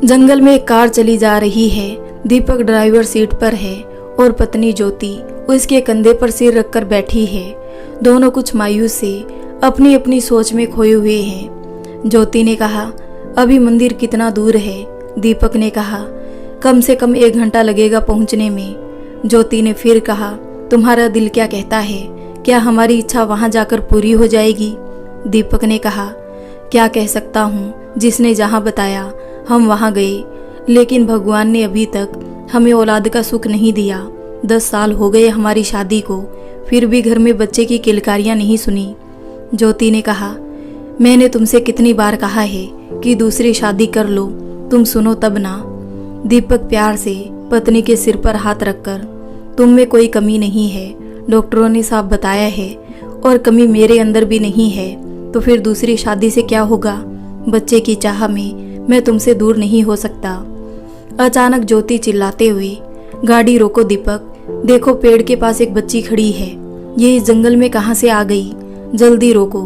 जंगल में एक कार चली जा रही है। दीपक ड्राइवर सीट पर है और पत्नी ज्योति उसके कंधे पर सिर रखकर बैठी है। दोनों कुछ मायूस से अपनी अपनी सोच में खोए हुए हैं। ज्योति ने कहा, अभी मंदिर कितना दूर है? दीपक ने कहा, कम से कम 1 घंटा लगेगा पहुंचने में। ज्योति ने फिर कहा, तुम्हारा दिल क्या कहता है? क्या हमारी इच्छा वहां जाकर पूरी हो जाएगी? दीपक ने कहा, क्या कह सकता हूँ, जिसने जहाँ बताया हम वहाँ गए, लेकिन भगवान ने अभी तक हमें औलाद का सुख नहीं दिया। 10 साल हो गए हमारी शादी को, फिर भी घर में बच्चे की किलकारियाँ नहीं सुनी। ज्योति ने कहा, मैंने तुमसे कितनी बार कहा है कि दूसरी शादी कर लो, तुम सुनो तब ना। दीपक प्यार से पत्नी के सिर पर हाथ रखकर, तुम में कोई कमी नहीं है, डॉक्टरों ने साफ बताया है, और कमी मेरे अंदर भी नहीं है, तो फिर दूसरी शादी से क्या होगा? बच्चे की चाह में मैं तुमसे दूर नहीं हो सकता। अचानक ज्योति चिल्लाते हुए, गाड़ी रोको दीपक, देखो पेड़ के पास एक बच्ची खड़ी है, ये इस जंगल में कहाँ से आ गई? जल्दी रोको।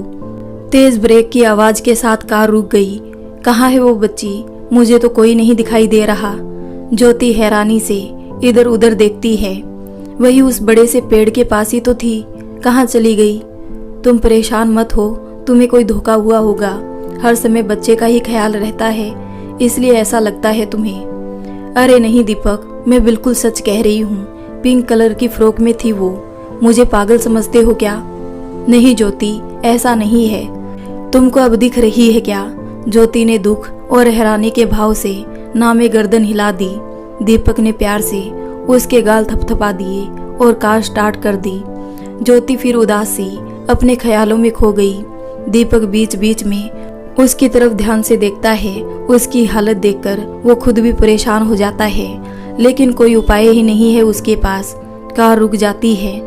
तेज ब्रेक की आवाज के साथ कार रुक गई। कहाँ है वो बच्ची? मुझे तो कोई नहीं दिखाई दे रहा। ज्योति हैरानी से इधर उधर देखती है। वही उस बड़े से पेड़ के पास ही तो थी, कहाँ चली गई? तुम परेशान मत हो, तुम्हें कोई धोखा हुआ होगा। हर समय बच्चे का ही ख्याल रहता है, इसलिए ऐसा लगता है तुम्हें। अरे नहीं दीपक, मैं बिल्कुल सच कह रही हूँ। पिंक कलर की फ्रॉक में थी वो। मुझे पागल समझते हो क्या? नहीं ज्योति, ऐसा नहीं है। तुमको अब दिख रही है क्या? ज्योति ने दुख और हैरानी के भाव से नामे गर्दन हिला दी। दीपक ने प्यार से उसके गाल थपथपा दिए और कार स्टार्ट कर दी। ज्योति फिर उदास सी अपने ख्यालों में खो गई। दीपक बीच बीच में उसकी तरफ ध्यान से देखता है। उसकी हालत देखकर वो खुद भी परेशान हो जाता है, लेकिन कोई उपाय ही नहीं है उसके पास। कार रुक जाती है।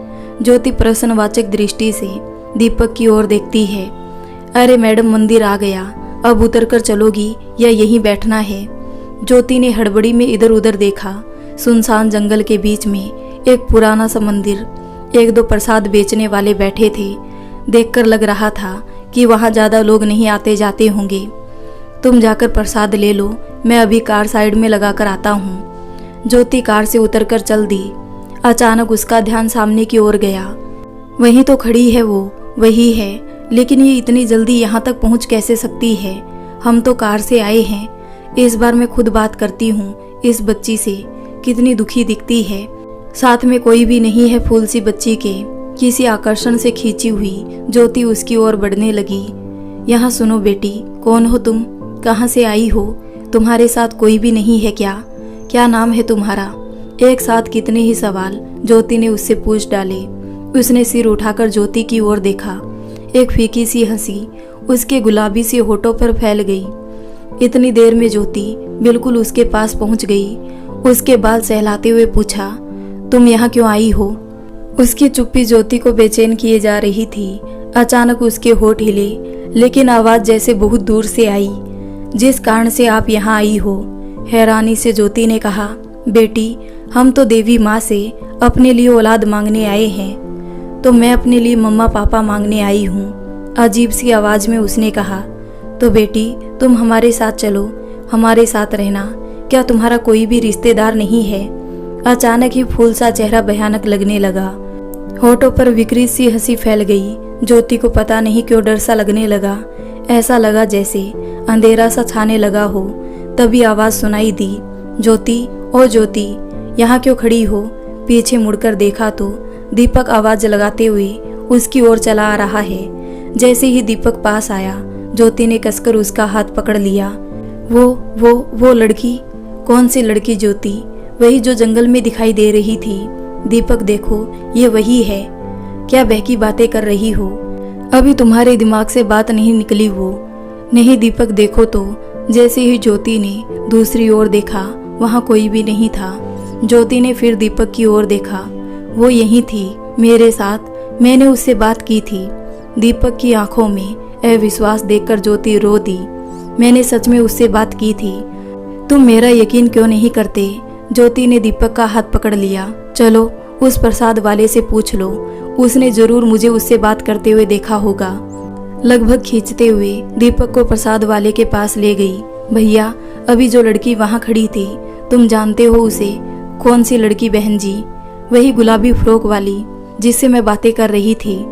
ज्योति प्रश्नवाचक दृष्टि से दीपक की ओर देखती है। अरे मैडम, मंदिर आ गया, अब उतर कर चलोगी या यहीं बैठना है? ज्योति ने हड़बड़ी में इधर उधर देखा। सुनसान जंगल के बीच में एक पुराना सा मंदिर, 1-2 प्रसाद बेचने वाले बैठे थे। देखकर लग रहा था कि वहाँ ज़्यादा लोग नहीं आते जाते होंगे। तुम जाकर प्रसाद ले लो, मैं अभी कार साइड में लगा कर आता हूँ। ज्योति कार से उतरकर चल दी। अचानक उसका ध्यान सामने की ओर गया। वहीं तो खड़ी है वो, वही है, लेकिन ये इतनी जल्दी यहाँ तक पहुँच कैसे सकती है? हम तो कार से आए हैं। इस बार मैं खुद बात करती हूँ इस बच्ची से। कितनी दुखी दिखती है, साथ में कोई भी नहीं है। फूल सी बच्ची के किसी आकर्षण से खींची हुई ज्योति उसकी ओर बढ़ने लगी। यहाँ सुनो बेटी, कौन हो तुम? कहाँ से आई हो? तुम्हारे साथ कोई भी नहीं है क्या? क्या नाम है तुम्हारा? एक साथ कितने ही सवाल ज्योति ने उससे पूछ डाले। उसने सिर उठाकर ज्योति की ओर देखा। एक फीकी सी हंसी उसके गुलाबी से होठों पर फैल गई। इतनी देर में ज्योति बिल्कुल उसके पास पहुंच गई। उसके बाल सहलाते हुए पूछा, तुम यहाँ क्यों आई हो? उसकी चुप्पी ज्योति को बेचैन किए जा रही थी। अचानक उसके होठ हिले, लेकिन आवाज जैसे बहुत दूर से आई। जिस कारण से आप यहाँ आई हो? हैरानी से ज्योति ने कहा, बेटी, हम तो देवी माँ से अपने लिए औलाद मांगने आए हैं। तो मैं अपने लिए मम्मा पापा मांगने आई हूँ, अजीब सी आवाज में उसने कहा। तो बेटी, तुम हमारे साथ चलो, हमारे साथ रहना। क्या तुम्हारा कोई भी रिश्तेदार नहीं है? अचानक ही फूल सा चेहरा भयानक लगने लगा। होठों पर विकृत सी हंसी फैल गई। ज्योति को पता नहीं क्यों डर सा लगने लगा। ऐसा लगा जैसे अंधेरा सा छाने लगा हो। तभी आवाज सुनाई दी, ज्योति, ओ ज्योति, यहाँ क्यों खड़ी हो? पीछे मुड़कर देखा तो दीपक आवाज लगाते हुए उसकी ओर चला आ रहा है। जैसे ही दीपक पास आया, ज्योति ने कसकर उसका हाथ पकड़ लिया। वो लड़की? कौन सी लड़की ज्योति? वही जो जंगल में दिखाई दे रही थी। दीपक देखो, ये वही है। क्या बहकी बातें कर रही हो? अभी तुम्हारे दिमाग से बात नहीं निकली वो? नहीं दीपक, देखो तो। जैसे ही ज्योति ने दूसरी ओर देखा, वहाँ कोई भी नहीं था। ज्योति ने फिर दीपक की ओर देखा। वो यही थी, मेरे साथ। मैंने उससे बात की थी। दीपक की आंखों में अविश्वास देखकर ज्योति रो दी। मैंने सच में उससे बात की थी। तुम मेरा यकीन क्यों नहीं करते? ज्योति ने दीपक का हाथ पकड़ लिया। चलो, उस प्रसाद वाले से पूछ लो, उसने जरूर मुझे उससे बात करते हुए देखा होगा। लगभग खींचते हुए दीपक को प्रसाद वाले के पास ले गई। भैया, अभी जो लड़की वहाँ खड़ी थी, तुम जानते हो उसे? कौन सी लड़की बहन जी? वही गुलाबी फ्रॉक वाली जिससे मैं बातें कर रही थी।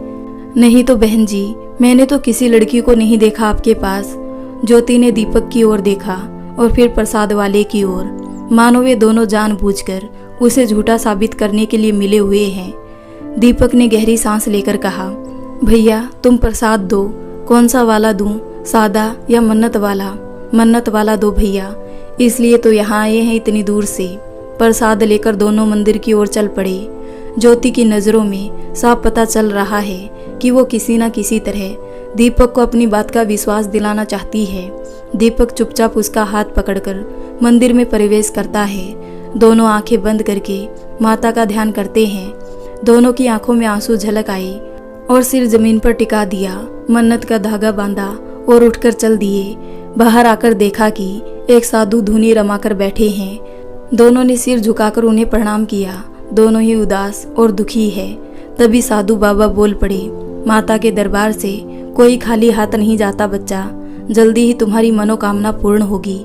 नहीं तो बहन जी, मैंने तो किसी लड़की को नहीं देखा आपके पास। ज्योति ने दीपक की ओर देखा और फिर प्रसाद वाले की ओर, मानो वे दोनों जानबूझकर उसे झूठा साबित करने के लिए मिले हुए हैं। दीपक ने गहरी सांस लेकर कहा, भैया तुम प्रसाद दो। कौन सा वाला दूं, सादा या मन्नत वाला? मन्नत वाला दो भैया। इसलिए तो यहाँ आए हैं इतनी दूर से। प्रसाद लेकर दोनों मंदिर की ओर चल पड़े। ज्योति की नज़रों में साफ पता चल रहा है कि वो किसी न किसी तरह दीपक को अपनी बात का विश्वास दिलाना चाहती है। दीपक चुपचाप उसका हाथ पकड़कर मंदिर में प्रवेश करता है। दोनों आंखें बंद करके माता का ध्यान करते हैं। दोनों की आंखों में आंसू झलक आए और सिर जमीन पर टिका दिया, मन्नत का धागा बांधा और उठकर चल दिए। बाहर आकर देखा कि एक साधु धुनी रमाकर बैठे हैं। दोनों ने सिर झुकाकर उन्हें प्रणाम किया। दोनों ही उदास और दुखी है। तभी साधु बाबा बोल पड़े, माता के दरबार से कोई खाली हाथ नहीं जाता बच्चा। जल्दी ही तुम्हारी मनोकामना पूर्ण होगी।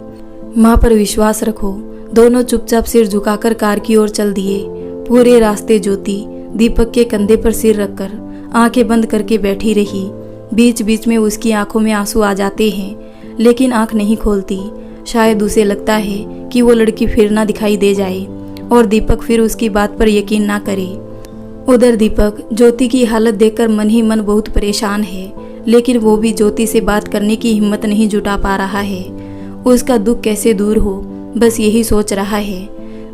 माँ पर विश्वास रखो। दोनों चुपचाप सिर झुकाकर कार की ओर चल दिए। पूरे रास्ते ज्योति दीपक के कंधे पर सिर रखकर आंखें बंद करके बैठी रही। बीच बीच में उसकी आंखों में आंसू आ जाते हैं, लेकिन आंख नहीं खोलती। शायद उसे लगता है कि वो लड़की फिर ना दिखाई दे जाए और दीपक फिर उसकी बात पर यकीन ना करे। उधर दीपक ज्योति की हालत देखकर मन ही मन बहुत परेशान है, लेकिन वो भी ज्योति से बात करने की हिम्मत नहीं जुटा पा रहा है। उसका दुख कैसे दूर हो, बस यही सोच रहा है।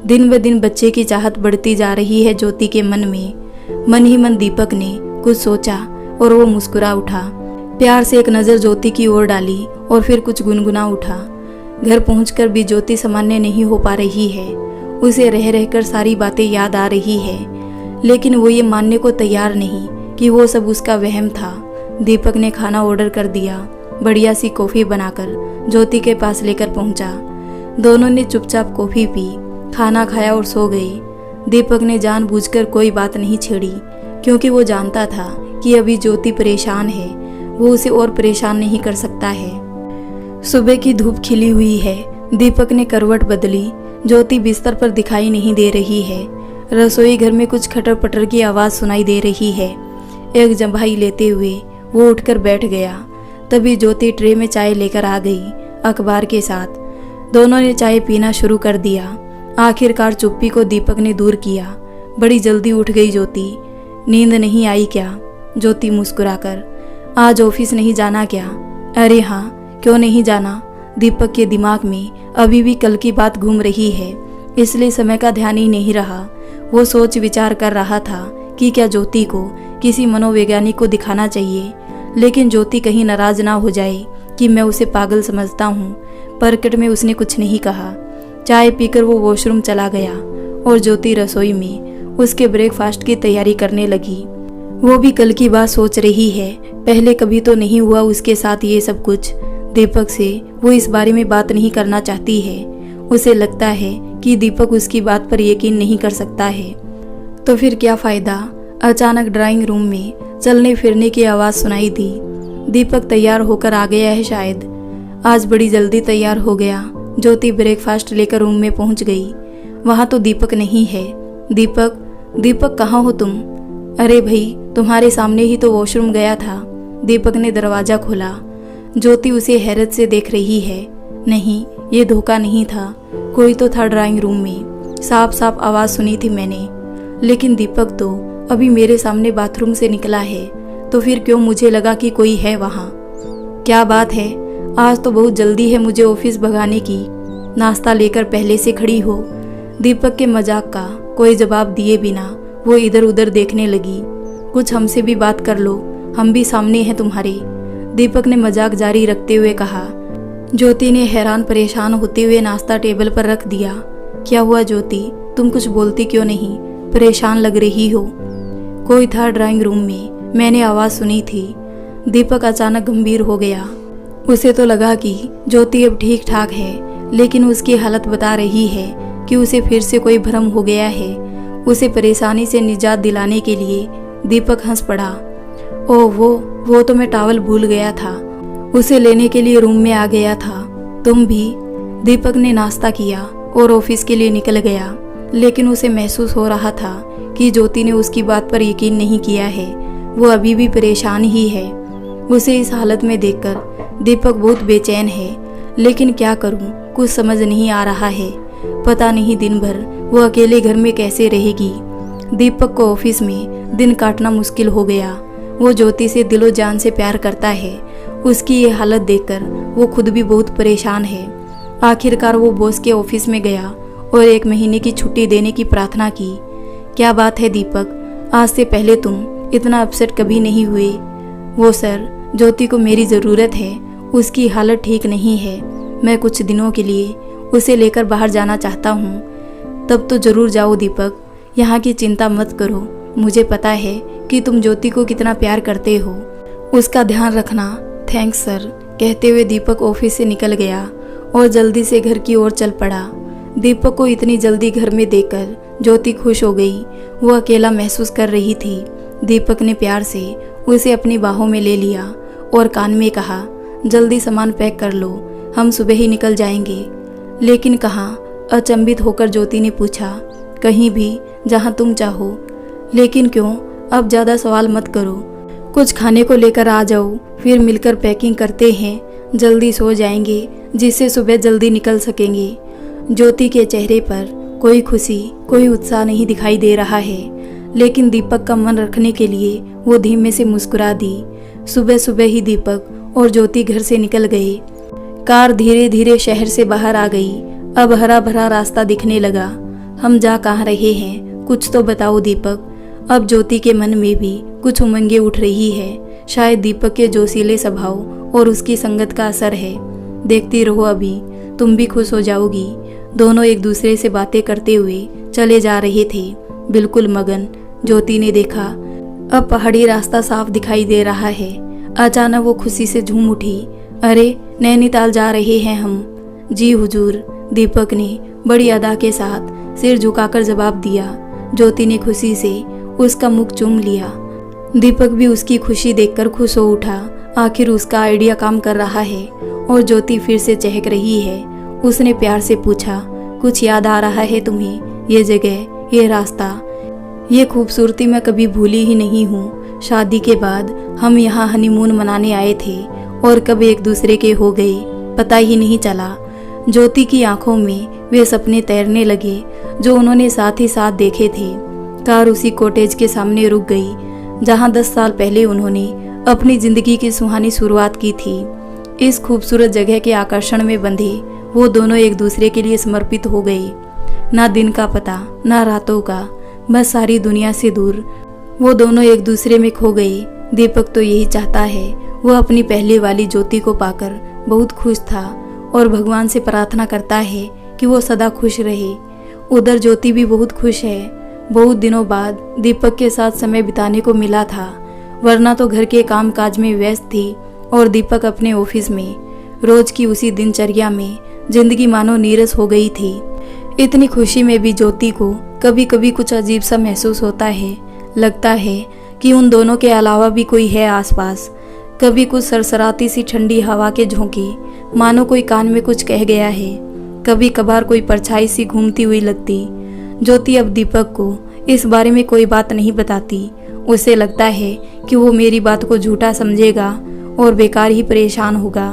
दिन ब दिन बच्चे की चाहत बढ़ती जा रही है ज्योति के मन में। मन ही मन दीपक ने कुछ सोचा और वो मुस्कुरा उठा। प्यार से एक नज़र ज्योति की ओर डाली और फिर कुछ गुनगुना उठा। घर पहुंचकर भी ज्योति सामान्य नहीं हो पा रही है। उसे रह रहकर सारी बातें याद आ रही है, लेकिन वो ये मानने को तैयार नहीं कि वो सब उसका वहम था। दीपक ने खाना ऑर्डर कर दिया। बढ़िया सी कॉफ़ी बनाकर ज्योति के पास लेकर पहुंचा। दोनों ने चुपचाप कॉफ़ी पी, खाना खाया और सो गए। दीपक ने जानबूझकर कोई बात नहीं छेड़ी, क्योंकि वो जानता था कि अभी ज्योति परेशान है। वो उसे और परेशान नहीं कर सकता है। सुबह की धूप खिली हुई है। दीपक ने करवट बदली। ज्योति बिस्तर पर दिखाई नहीं दे रही है। रसोई घर में कुछ खटर पटर की आवाज़ सुनाई दे रही है। एक जम्भाई लेते हुए वो उठकर बैठ गया। तभी ज्योति ट्रे में चाय लेकर आ गई, अखबार के साथ। दोनों ने चाय पीना शुरू कर दिया। आखिरकार चुप्पी को दीपक ने दूर किया। बड़ी जल्दी उठ गई ज्योति। नींद नहीं आई क्या? ज्योति मुस्कुराकर, आज ऑफिस नहीं जाना क्या? अरे हाँ, क्यों नहीं जाना? दीपक के दिमाग में अभी भी कल की बात घूम रही है, इसलिए समय का ध्यान ही नहीं रहा। वो सोच विचार कर रहा था कि क्या ज्योति को किसी मनोवैज्ञानिक को दिखाना चाहिए, लेकिन ज्योति कहीं नाराज ना हो जाए कि मैं उसे पागल समझता हूँ। प्रकट में उसने कुछ नहीं कहा। चाय पीकर वो वॉशरूम चला गया और ज्योति रसोई में उसके ब्रेकफास्ट की तैयारी करने लगी। वो भी कल की बात सोच रही है। पहले कभी तो नहीं हुआ उसके साथ ये सब कुछ। दीपक से वो इस बारे में बात नहीं करना चाहती है। उसे लगता है कि दीपक उसकी बात पर यकीन नहीं कर सकता है। तो फिर क्या फ़ायदा? अचानक ड्राइंग रूम में चलने फिरने की आवाज़ सुनाई दी। दीपक तैयार होकर आ गया है शायद। आज बड़ी जल्दी तैयार हो गया। ज्योति ब्रेकफास्ट लेकर रूम में पहुंच गई। वहाँ तो दीपक नहीं है। दीपक, दीपक कहाँ हो तुम? अरे भाई, तुम्हारे सामने ही तो वॉशरूम गया था। दीपक ने दरवाज़ा खोला। ज्योति उसे हैरत से देख रही है। नहीं, ये धोखा नहीं था। कोई तो था ड्राइंग रूम में। साफ साफ आवाज़ सुनी थी मैंने। लेकिन दीपक तो अभी मेरे सामने बाथरूम से निकला है, तो फिर क्यों मुझे लगा कि कोई है वहाँ? क्या बात है, आज तो बहुत जल्दी है मुझे ऑफिस भगाने की। नाश्ता लेकर पहले से खड़ी हो। दीपक के मजाक का कोई जवाब दिए बिना वो इधर उधर देखने लगी। कुछ हमसे भी बात कर लो, हम भी सामने हैं तुम्हारे। दीपक ने मजाक जारी रखते हुए कहा। ज्योति ने हैरान परेशान होते हुए नाश्ता टेबल पर रख दिया। क्या हुआ ज्योति, तुम कुछ बोलती क्यों नहीं? परेशान लग रही हो। कोई था ड्राइंग रूम में, मैंने आवाज़ सुनी थी। दीपक अचानक गंभीर हो गया। उसे तो लगा कि ज्योति अब ठीक ठाक है, लेकिन उसकी हालत बता रही है कि उसे फिर से कोई भ्रम हो गया है। उसे परेशानी से निजात दिलाने के लिए दीपक हंस पड़ा। ओह वो तो मैं टॉवल भूल गया था। उसे लेने के लिए रूम में आ गया था। तुम भी? दीपक ने नाश्ता किया और ऑफिस के लिए निकल गया, लेकिन उसे महसूस हो रहा था कि ज्योति ने उसकी बात पर यकीन नहीं किया है। वो अभी भी परेशान ही है। उसे इस हालत में देखकर दीपक बहुत बेचैन है, लेकिन क्या करूं, कुछ समझ नहीं आ रहा है। पता नहीं दिन भर वो अकेले घर में कैसे रहेगी। दीपक को ऑफिस में दिन काटना मुश्किल हो गया। वो ज्योति से दिलो जान से प्यार करता है। उसकी ये हालत देखकर वो खुद भी बहुत परेशान है। आखिरकार वो बॉस के ऑफिस में गया और 1 महीने की छुट्टी देने की प्रार्थना की। क्या बात है दीपक, आज से पहले तुम इतना अपसेट कभी नहीं हुए। वो सर, ज्योति को मेरी ज़रूरत है, उसकी हालत ठीक नहीं है। मैं कुछ दिनों के लिए उसे लेकर बाहर जाना चाहता हूँ। तब तो ज़रूर जाओ दीपक, यहाँ की चिंता मत करो। मुझे पता है कि तुम ज्योति को कितना प्यार करते हो। उसका ध्यान रखना। थैंक्स सर, कहते हुए दीपक ऑफिस से निकल गया और जल्दी से घर की ओर चल पड़ा। दीपक को इतनी जल्दी घर में देखकर ज्योति खुश हो गई। वो अकेला महसूस कर रही थी। दीपक ने प्यार से उसे अपनी बाहों में ले लिया और कान में कहा, जल्दी सामान पैक कर लो, हम सुबह ही निकल जाएंगे। लेकिन कहाँ? अचंभित होकर ज्योति ने पूछा। कहीं भी, जहाँ तुम चाहो। लेकिन क्यों? अब ज़्यादा सवाल मत करो। कुछ खाने को लेकर आ जाओ, फिर मिलकर पैकिंग करते हैं। जल्दी सो जाएंगे, जिससे सुबह जल्दी निकल सकेंगे। ज्योति के चेहरे पर कोई खुशी, कोई उत्साह नहीं दिखाई दे रहा है, लेकिन दीपक का मन रखने के लिए वो धीमे से मुस्कुरा दी। सुबह सुबह ही दीपक और ज्योति घर से निकल गए। कार धीरे धीरे शहर से बाहर आ गई। अब हरा भरा रास्ता दिखने लगा। हम जा कहाँ रहे हैं, कुछ तो बताओ दीपक। अब ज्योति के मन में भी कुछ उमंगें उठ रही है। शायद दीपक के जोशीले स्वभाव और उसकी संगत का असर है। देखती रहो, अभी तुम भी खुश हो जाओगी। दोनों एक दूसरे से बातें करते हुए चले जा रहे थे, बिल्कुल मगन। ज्योति ने देखा अब पहाड़ी रास्ता साफ दिखाई दे रहा है। अचानक वो खुशी से झूम उठी। अरे, नैनीताल जा रहे हैं हम। जी हुजूर, दीपक ने बड़ी अदा के साथ सिर झुकाकर जवाब दिया। ज्योति ने खुशी से उसका मुख चूम लिया। दीपक भी उसकी खुशी देखकर खुश हो उठा। आखिर उसका आइडिया काम कर रहा है। और ज्योति फिर से चहक रही है। उसने प्यार से पूछा, कुछ याद आ रहा है तुम्हें? ये जगह, ये रास्ता, ये खूबसूरती मैं कभी भूली ही नहीं हूँ। शादी के बाद हम यहाँ हनीमून मनाने आए थे और कब एक दूसरे के हो गए, पता ही नहीं चला। ज्योति की आंखों में वे सपने तैरने लगे जो उन्होंने साथ ही साथ देखे थे। कार उसी कॉटेज के सामने रुक गई जहाँ 10 साल पहले उन्होंने अपनी जिंदगी की सुहानी शुरुआत की थी। इस खूबसूरत जगह के आकर्षण में बंधे वो दोनों एक दूसरे के लिए समर्पित हो गए। ना दिन का पता, ना रातों का, बस सारी दुनिया से दूर वो दोनों एक दूसरे में खो गए। दीपक तो यही चाहता है। वो अपनी पहले वाली ज्योति को पाकर बहुत खुश था और भगवान से प्रार्थना करता है कि वो सदा खुश रहे। उधर ज्योति भी बहुत खुश है। बहुत दिनों बाद दीपक के साथ समय बिताने को मिला था, वरना तो घर के काम काज में व्यस्त थी और दीपक अपने ऑफिस में। रोज की उसी दिनचर्या में जिंदगी मानो नीरस हो गई थी। इतनी खुशी में भी ज्योति को कभी कभी कुछ अजीब सा महसूस होता है। लगता है कि उन दोनों के अलावा भी कोई है आसपास। कभी कुछ सरसराती सी ठंडी हवा के झोंके, मानो कोई कान में कुछ कह गया है। कभी कभार कोई परछाई सी घूमती हुई लगती। ज्योति अब दीपक को इस बारे में कोई बात नहीं बताती। उसे लगता है कि वो मेरी बात को झूठा समझेगा और बेकार ही परेशान होगा।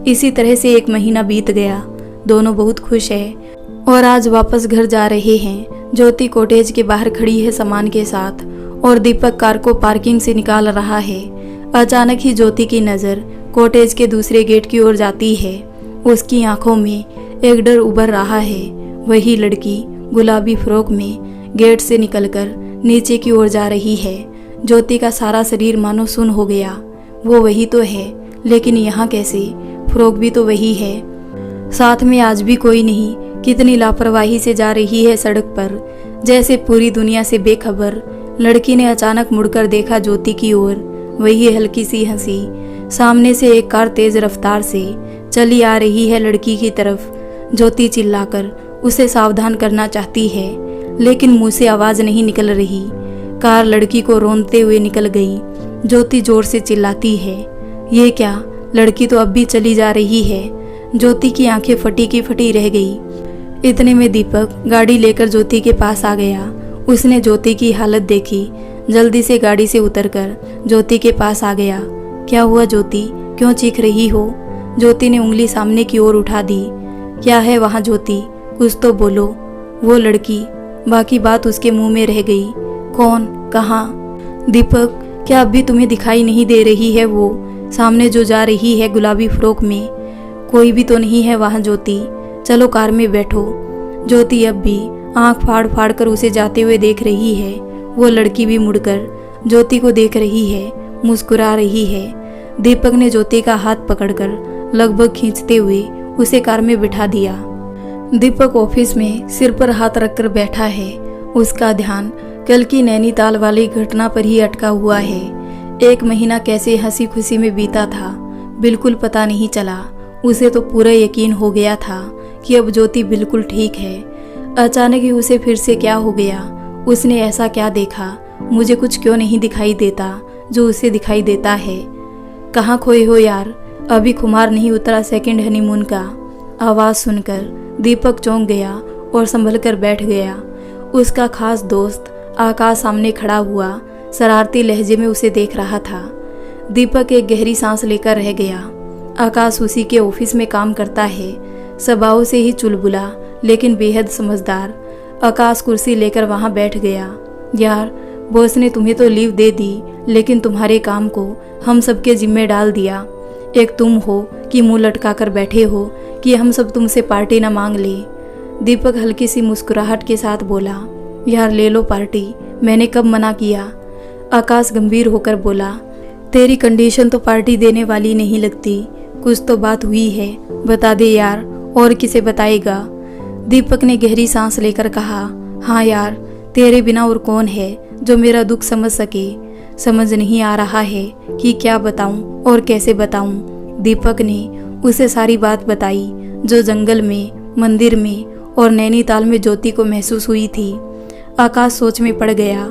इसी तरह से 1 महीना बीत गया। दोनों बहुत खुश है और आज वापस घर जा रहे हैं। ज्योति कॉटेज के बाहर खड़ी है सामान के साथ और दीपक कार को पार्किंग से निकाल रहा है। अचानक ही ज्योति की नज़र कॉटेज के दूसरे गेट की ओर जाती है। उसकी आंखों में एक डर उभर रहा है। वही लड़की गुलाबी फ्रॉक में गेट से निकलकर नीचे की ओर जा रही है। ज्योति का सारा शरीर मानो सुन्न हो गया। वो वही तो है, लेकिन यहाँ कैसे? फ्रॉक भी तो वही है, साथ में आज भी कोई नहीं। कितनी लापरवाही से जा रही है सड़क पर, जैसे पूरी दुनिया से बेखबर। लड़की ने अचानक मुड़कर देखा ज्योति की ओर। वही हल्की सी हंसी। सामने से एक कार तेज रफ्तार से चली आ रही है लड़की की तरफ। ज्योति चिल्लाकर उसे सावधान करना चाहती है, लेकिन मुंह से आवाज नहीं निकल रही। कार लड़की को रोंदते हुए निकल गई। ज्योति जोर से चिल्लाती है, ये क्या? लड़की तो अब भी चली जा रही है। ज्योति की आंखें फटी की फटी रह गई। इतने में दीपक गाड़ी लेकर ज्योति के पास आ गया। उसने ज्योति की हालत देखी, जल्दी से गाड़ी से उतरकर ज्योति के पास आ गया। क्या हुआ ज्योति, क्यों चीख रही हो? ज्योति ने उंगली सामने की ओर उठा दी। क्या है वहाँ ज्योति, कुछ तो बोलो। वो लड़की, बाकी बात उसके मुंह में रह गई। कौन, कहाँ? दीपक, क्या अभी तुम्हें दिखाई नहीं दे रही है वो सामने जो जा रही है गुलाबी फ्रॉक में? कोई भी तो नहीं है वहाँ ज्योति, चलो कार में बैठो। ज्योति अब भी आंख फाड़ फाड़ कर उसे जाते हुए देख रही है। वो लड़की भी मुड़कर ज्योति को देख रही है, मुस्कुरा रही है। दीपक ने ज्योति का हाथ पकड़कर लगभग खींचते हुए उसे कार में बिठा दिया। दीपक ऑफिस में सिर पर हाथ रखकर बैठा है। उसका ध्यान कल की नैनीताल वाली घटना पर ही अटका हुआ है। 1 महीना कैसे हंसी खुशी में बीता था, बिल्कुल पता नहीं चला। उसे तो पूरा यकीन हो गया था कि अब ज्योति बिल्कुल ठीक है। अचानक ही उसे फिर से क्या हो गया? उसने ऐसा क्या देखा? मुझे कुछ क्यों नहीं दिखाई देता जो उसे दिखाई देता है? कहाँ खोए हो यार, अभी खुमार नहीं उतरा सेकंड हनीमून का? आवाज़ सुनकर दीपक चौंक गया और संभल कर बैठ गया। उसका खास दोस्त आकाश सामने खड़ा हुआ शरारती लहजे में उसे देख रहा था। दीपक एक गहरी सांस लेकर रह गया। आकाश उसी के ऑफिस में काम करता है, स्वभाव से ही चुलबुला लेकिन बेहद समझदार। आकाश कुर्सी लेकर वहां बैठ गया। यार, बॉस ने तुम्हें तो लीव दे दी, लेकिन तुम्हारे काम को हम सबके जिम्मे डाल दिया। एक तुम हो कि मुंह लटका कर बैठे हो कि हम सब तुमसे पार्टी ना मांग ले। दीपक हल्की सी मुस्कुराहट के साथ बोला, यार ले लो पार्टी, मैंने कब मना किया? आकाश गंभीर होकर बोला, तेरी कंडीशन तो पार्टी देने वाली नहीं लगती। कुछ तो बात हुई है, बता दे यार, और किसे बताएगा? दीपक ने गहरी सांस लेकर कहा, हाँ यार, तेरे बिना और कौन है जो मेरा दुख समझ सके? समझ नहीं आ रहा है कि क्या बताऊं और कैसे बताऊं। दीपक ने उसे सारी बात बताई जो जंगल में, मंदिर में और नैनीताल में ज्योति को महसूस हुई थी। आकाश सोच में पड़ गया।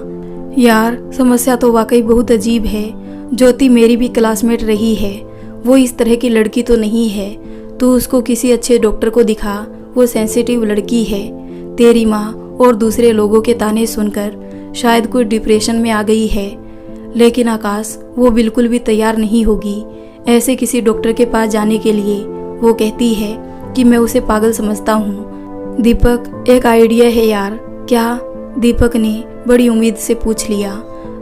यार, समस्या तो वाकई बहुत अजीब है। ज्योति मेरी भी क्लासमेट रही है। वो इस तरह की लड़की तो नहीं है। तू उसको किसी अच्छे डॉक्टर को दिखा, वो सेंसिटिव लड़की है। तेरी माँ और दूसरे लोगों के ताने सुनकर शायद कोई डिप्रेशन में आ गई है। लेकिन आकाश, वो बिल्कुल भी तैयार नहीं होगी ऐसे किसी डॉक्टर के पास जाने के लिए। वो कहती है कि मैं उसे पागल समझता हूँ। दीपक, एक आइडिया है यार। क्या? दीपक ने बड़ी उम्मीद से पूछ लिया।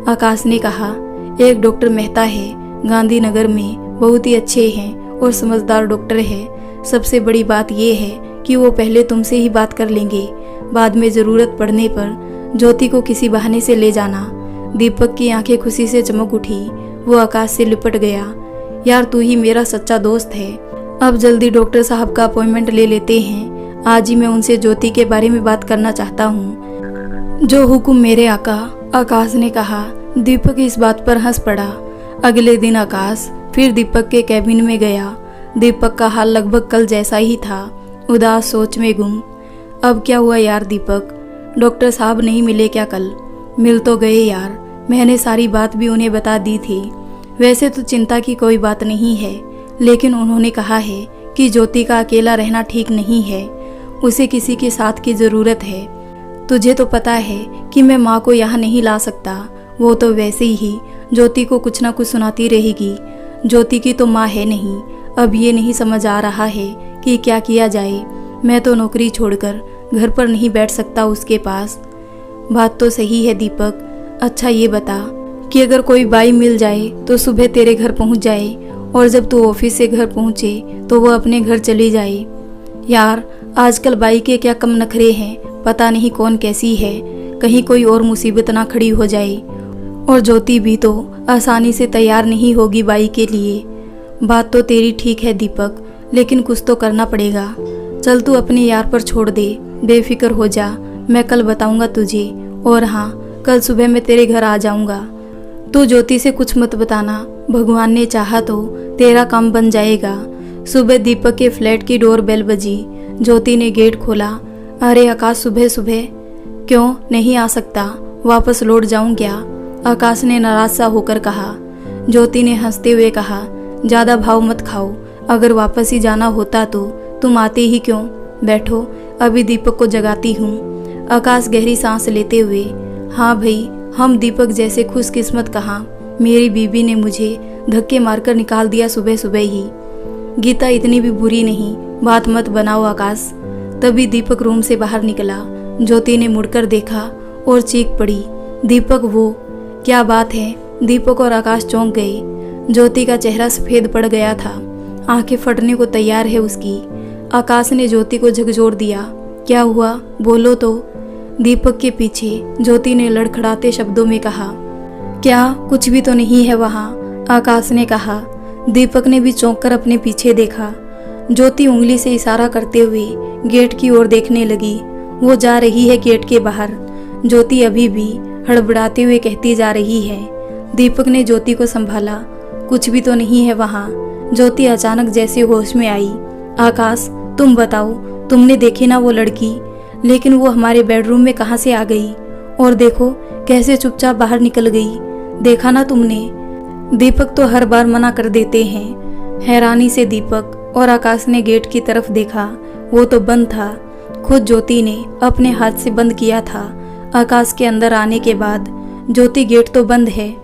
आकाश ने कहा, एक डॉक्टर मेहता है गांधीनगर में, बहुत ही अच्छे हैं और समझदार डॉक्टर है। सबसे बड़ी बात यह है कि वो पहले तुमसे ही बात कर लेंगे, बाद में ज़रूरत पड़ने पर ज्योति को किसी बहाने से ले जाना। दीपक की आंखें खुशी से चमक उठी। वो आकाश से लिपट गया। यार, तू ही मेरा सच्चा दोस्त है। अब जल्दी डॉक्टर साहब का अपॉइंटमेंट ले लेते हैं। आज ही मैं उनसे ज्योति के बारे में बात करना चाहता हूँ। जो हुक्म मेरे आका, आकाश ने कहा। दीपक इस बात पर हंस पड़ा। अगले दिन आकाश फिर दीपक के कैबिन में गया। दीपक का हाल लगभग कल जैसा ही था, उदास सोच में गुम। अब क्या हुआ यार दीपक, डॉक्टर साहब नहीं मिले क्या कल? मिल तो गए यार, मैंने सारी बात भी उन्हें बता दी थी। वैसे तो चिंता की कोई बात नहीं है, लेकिन उन्होंने कहा है कि ज्योति का अकेला रहना ठीक नहीं है, उसे किसी के साथ की ज़रूरत है। तुझे तो पता है कि मैं माँ को यहाँ नहीं ला सकता। वो तो वैसे ही ज्योति को कुछ ना कुछ सुनाती रहेगी। ज्योति की तो माँ है नहीं। अब ये नहीं समझ आ रहा है कि क्या किया जाए। मैं तो नौकरी छोड़कर घर पर नहीं बैठ सकता उसके पास। बात तो सही है दीपक। अच्छा ये बता कि अगर कोई बाई मिल जाए तो सुबह तेरे घर पहुंच जाए, और जब तू ऑफिस से घर पहुंचे तो वो अपने घर चली जाए। यार, आजकल बाई के क्या कम नखरे हैं, पता नहीं कौन कैसी है, कहीं कोई और मुसीबत ना खड़ी हो जाए। और ज्योति भी तो आसानी से तैयार नहीं होगी बाई के लिए। बात तो तेरी ठीक है दीपक, लेकिन कुछ तो करना पड़ेगा। चल तू अपने यार पर छोड़ दे, बेफिक्र हो जा। मैं कल बताऊंगा तुझे, और हाँ, कल सुबह मैं तेरे घर आ जाऊंगा। तू ज्योति से कुछ मत बताना, भगवान ने चाहा तो तेरा काम बन जाएगा। सुबह दीपक के फ्लैट की डोर बेल बजी। ज्योति ने गेट खोला। अरे आकाश, सुबह सुबह क्यों नहीं आ सकता? वापस लौट जाऊं क्या? आकाश ने नाराज सा होकर कहा। ज्योति ने हंसते हुए कहा, ज़्यादा भाव मत खाओ, अगर वापस ही जाना होता तो तुम आते ही क्यों। बैठो, अभी दीपक को जगाती हूँ। आकाश गहरी सांस लेते हुए, हाँ भाई, हम दीपक जैसे खुशकिस्मत कहाँ। मेरी बीबी ने मुझे धक्के मारकर निकाल दिया सुबह सुबह ही। गीता इतनी भी बुरी नहीं, बात मत बनाओ आकाश। तभी दीपक रूम से बाहर निकला। ज्योति ने मुड़कर देखा और चीख पड़ी, दीपक वो। क्या बात है। दीपक और आकाश चौंक गए। ज्योति का चेहरा सफेद पड़ गया था, आंखें फटने को तैयार है उसकी। आकाश ने ज्योति को झकझोर दिया, क्या हुआ, बोलो तो। दीपक के पीछे ज्योति ने लड़खड़ाते शब्दों में कहा, क्या कुछ भी तो नहीं है वहाँ। आकाश ने कहा। दीपक ने भी चौंक कर अपने पीछे देखा। ज्योति उंगली से इशारा करते हुए गेट की ओर देखने लगी। वो जा रही है गेट के बाहर। ज्योति अभी भी हड़बड़ाते हुए कहती जा रही है। दीपक ने ज्योति को संभाला, कुछ भी तो नहीं है वहाँ। ज्योति अचानक जैसे होश में आई, आकाश तुम बताओ, तुमने देखी ना वो लड़की, लेकिन वो हमारे बेडरूम में कहाँ से आ गई, और देखो कैसे चुपचाप बाहर निकल गई, देखा ना तुमने। दीपक तो हर बार मना कर देते हैं। हैरानी से दीपक और आकाश ने गेट की तरफ देखा, वो तो बंद था। खुद ज्योति ने अपने हाथ से बंद किया था। आकाश के अंदर आने के बाद, ज्योति गेट तो बंद है,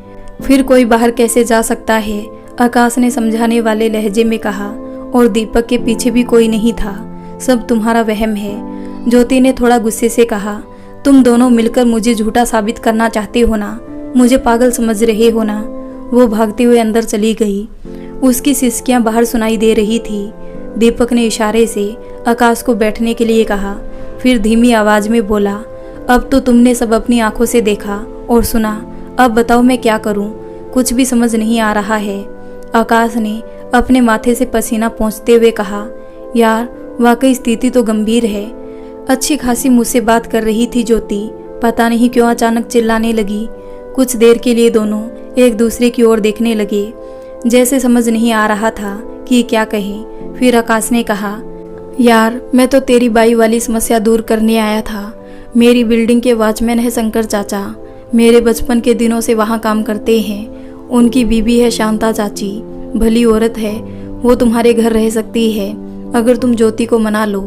फिर कोई बाहर कैसे जा सकता है। आकाश ने समझाने वाले लहजे में कहा, और दीपक के पीछे भी कोई नहीं था, सब तुम्हारा वहम है। ज्योति ने थोड़ा गुस्से से कहा, तुम दोनों मिलकर मुझे झूठा साबित करना चाहते हो ना, मुझे पागल समझ रहे हो ना। वो भागते हुए अंदर चली गई। उसकी सिसकियां बाहर सुनाई दे रही थी। दीपक ने इशारे से आकाश को बैठने के लिए कहा, फिर धीमी आवाज में बोला, अब तो तुमने सब अपनी आंखों से देखा और सुना, अब बताओ मैं क्या करूं, कुछ भी समझ नहीं आ रहा है। आकाश ने अपने माथे से पसीना पोंछते हुए कहा, यार वाकई स्थिति तो गंभीर है। अच्छी खासी मुझसे बात कर रही थी ज्योति, पता नहीं क्यों अचानक चिल्लाने लगी। कुछ देर के लिए दोनों एक दूसरे की ओर देखने लगे, जैसे समझ नहीं आ रहा था कि क्या कहें। फिर आकाश ने कहा, यार मैं तो तेरी बाई वाली समस्या दूर करने आया था। मेरी बिल्डिंग के वॉचमैन है शंकर चाचा, मेरे बचपन के दिनों से वहाँ काम करते हैं। उनकी बीवी है शांता चाची, भली औरत है, वो तुम्हारे घर रह सकती है अगर तुम ज्योति को मना लो।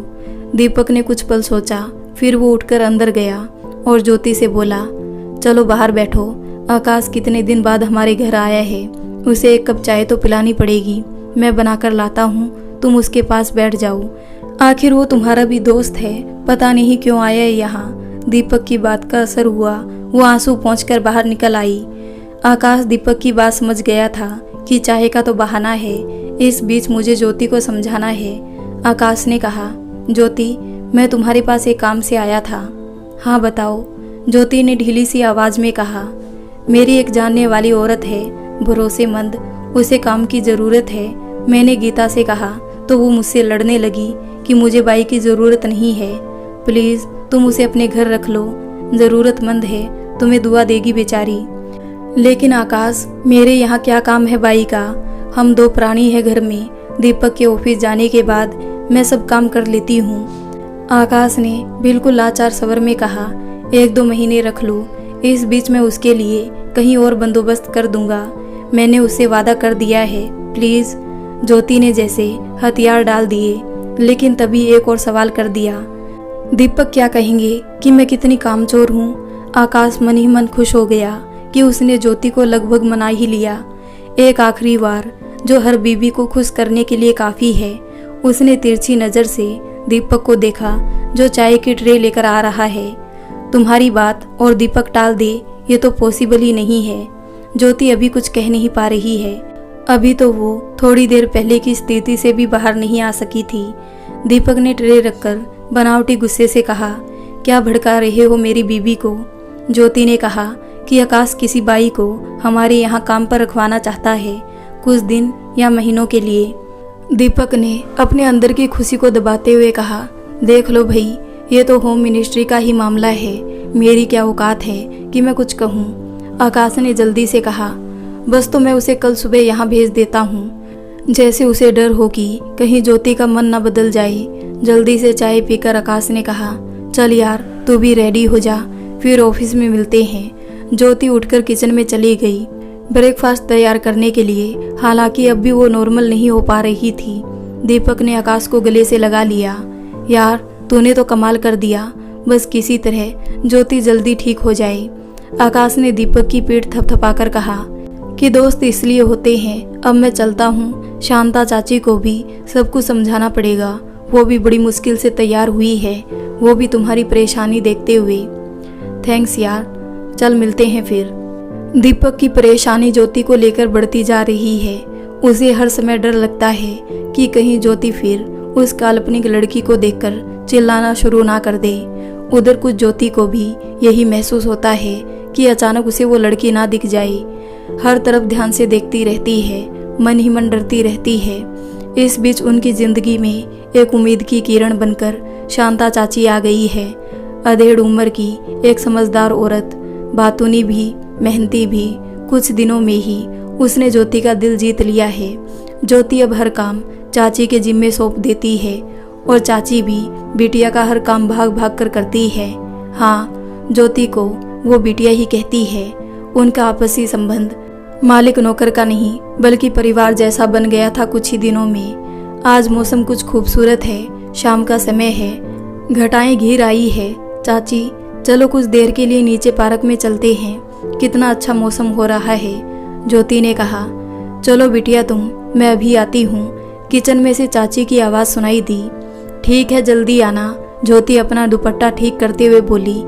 दीपक ने कुछ पल सोचा, फिर वो उठकर अंदर गया और ज्योति से बोला, चलो बाहर बैठो, आकाश कितने दिन बाद हमारे घर आया है, उसे एक कप चाय तो पिलानी पड़ेगी, मैं बनाकर लाता हूँ, तुम उसके पास बैठ जाओ। आखिर वो तुम्हारा भी दोस्त है, पता नहीं क्यों आया है यहाँ। दीपक की बात का असर हुआ, वो आंसू पोंछकर बाहर निकल आई। आकाश दीपक की बात समझ गया था कि चाय का तो बहाना है, इस बीच मुझे ज्योति को समझाना है। आकाश ने कहा, ज्योति मैं तुम्हारे पास एक काम से आया था। हाँ बताओ, ज्योति ने ढीली सी आवाज में कहा, मेरी एक जानने वाली औरत है, भरोसेमंद, उसे काम की ज़रूरत है। मैंने गीता से कहा तो वो मुझसे लड़ने लगी कि मुझे बाई की ज़रूरत नहीं है, प्लीज़ तुम उसे अपने घर रख लो, ज़रूरतमंद है, तुम्हें दुआ देगी बेचारी। लेकिन आकाश मेरे यहाँ क्या काम है बाई का, हम दो प्राणी है घर में। दीपक के ऑफिस जाने के बाद मैं सब काम कर लेती हूँ। आकाश ने बिल्कुल लाचार स्वर में कहा, 1-2 महीने रख लो, इस बीच में उसके लिए कहीं और बंदोबस्त कर दूंगा, मैंने उससे वादा कर दिया है, प्लीज़। ज्योति ने जैसे हथियार डाल दिए, लेकिन तभी एक और सवाल कर दिया, दीपक क्या कहेंगे कि मैं कितनी कामचोर हूँ। आकाश मन ही मन खुश हो गया कि उसने ज्योति को लगभग मना ही लिया। एक आखिरी बार जो हर बीवी को खुश करने के लिए काफ़ी है। उसने तिरछी नज़र से दीपक को देखा जो चाय की ट्रे लेकर आ रहा है। तुम्हारी बात और दीपक टाल दे, ये तो पॉसिबल ही नहीं है। ज्योति अभी कुछ कह नहीं पा रही है, अभी तो वो थोड़ी देर पहले की स्थिति से भी बाहर नहीं आ सकी थी। दीपक ने ट्रे रखकर बनावटी गुस्से से कहा, क्या भड़का रहे हो मेरी बीवी को। ज्योति ने कहा कि आकाश किसी बाई को हमारे यहाँ काम पर रखवाना चाहता है, कुछ दिन या महीनों के लिए। दीपक ने अपने अंदर की खुशी को दबाते हुए कहा, देख लो भाई, ये तो होम मिनिस्ट्री का ही मामला है, मेरी क्या औकात है कि मैं कुछ कहूँ। आकाश ने जल्दी से कहा, बस तो मैं उसे कल सुबह यहाँ भेज देता हूँ। जैसे उसे डर हो कि कहीं ज्योति का मन न बदल जाए। जल्दी से चाय पीकर आकाश ने कहा, चल यार तू भी रेडी हो जा, फिर ऑफिस में मिलते हैं। ज्योति उठकर किचन में चली गई। ब्रेकफास्ट तैयार करने के लिए। हालांकि अब भी वो नॉर्मल नहीं हो पा रही थी। दीपक ने आकाश को गले से लगा लिया। यार तूने तो कमाल कर दिया, बस किसी तरह ज्योति जल्दी ठीक हो जाए। आकाश ने दीपक की पीठ थपथपाकर कहा कि दोस्त इसलिए होते हैं। अब मैं चलता हूँ, शांता चाची को भी सब कुछ समझाना पड़ेगा। वो भी बड़ी मुश्किल से तैयार हुई है, वो भी तुम्हारी परेशानी देखते हुए। थैंक्स यार, चल मिलते हैं फिर। दीपक की परेशानी ज्योति को लेकर बढ़ती जा रही है। उसे हर समय डर लगता है कि कहीं ज्योति फिर उस काल्पनिक लड़की को देखकर चिल्लाना शुरू ना कर दे। उधर कुछ ज्योति को भी यही महसूस होता है कि अचानक उसे वो लड़की ना दिख जाए। हर तरफ ध्यान से देखती रहती है, मन ही मन डरती रहती है। इस बीच उनकी जिंदगी में एक उम्मीद की किरण बनकर शांता चाची आ गई है। अधेड़ उम्र की एक समझदार औरत, बातूनी भी, मेहनती भी। कुछ दिनों में ही उसने ज्योति का दिल जीत लिया है। ज्योति अब हर काम चाची के जिम्मे सौंप देती है और चाची भी बिटिया का हर काम भाग भाग कर करती है। हाँ, ज्योति को वो बिटिया ही कहती है। उनका आपसी संबंध मालिक नौकर का नहीं बल्कि परिवार जैसा बन गया था कुछ ही दिनों में। आज मौसम कुछ खूबसूरत है, शाम का समय है, घटाएं घिर आई है। चाची चलो कुछ देर के लिए नीचे पार्क में चलते हैं, कितना अच्छा मौसम हो रहा है। ज्योति ने कहा चलो बिटिया तुम, मैं अभी आती हूँ। किचन में से चाची की आवाज़ सुनाई दी। ठीक है जल्दी आना, ज्योति अपना दुपट्टा ठीक करते हुए बोली।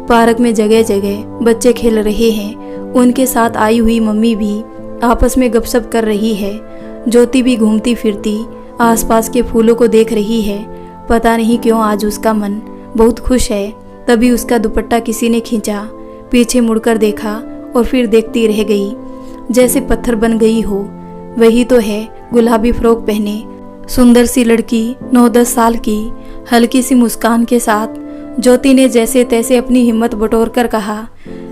पार्क में जगह जगह बच्चे खेल रहे हैं। उनके साथ आई हुई मम्मी भी आपस में गपशप कर रही है। ज्योति भी घूमती फिरती आसपास के फूलों को देख रही है। पता नहीं क्यों आज उसका मन बहुत खुश है। तभी उसका दुपट्टा किसी ने खींचा। पीछे मुड़कर देखा और फिर देखती रह गई, जैसे पत्थर बन गई हो। वही तो है, गुलाबी फ्रॉक पहने सुंदर सी लड़की, 9-10 साल की, हल्की सी मुस्कान के साथ। ज्योति ने जैसे तैसे अपनी हिम्मत बटोर कर कहा,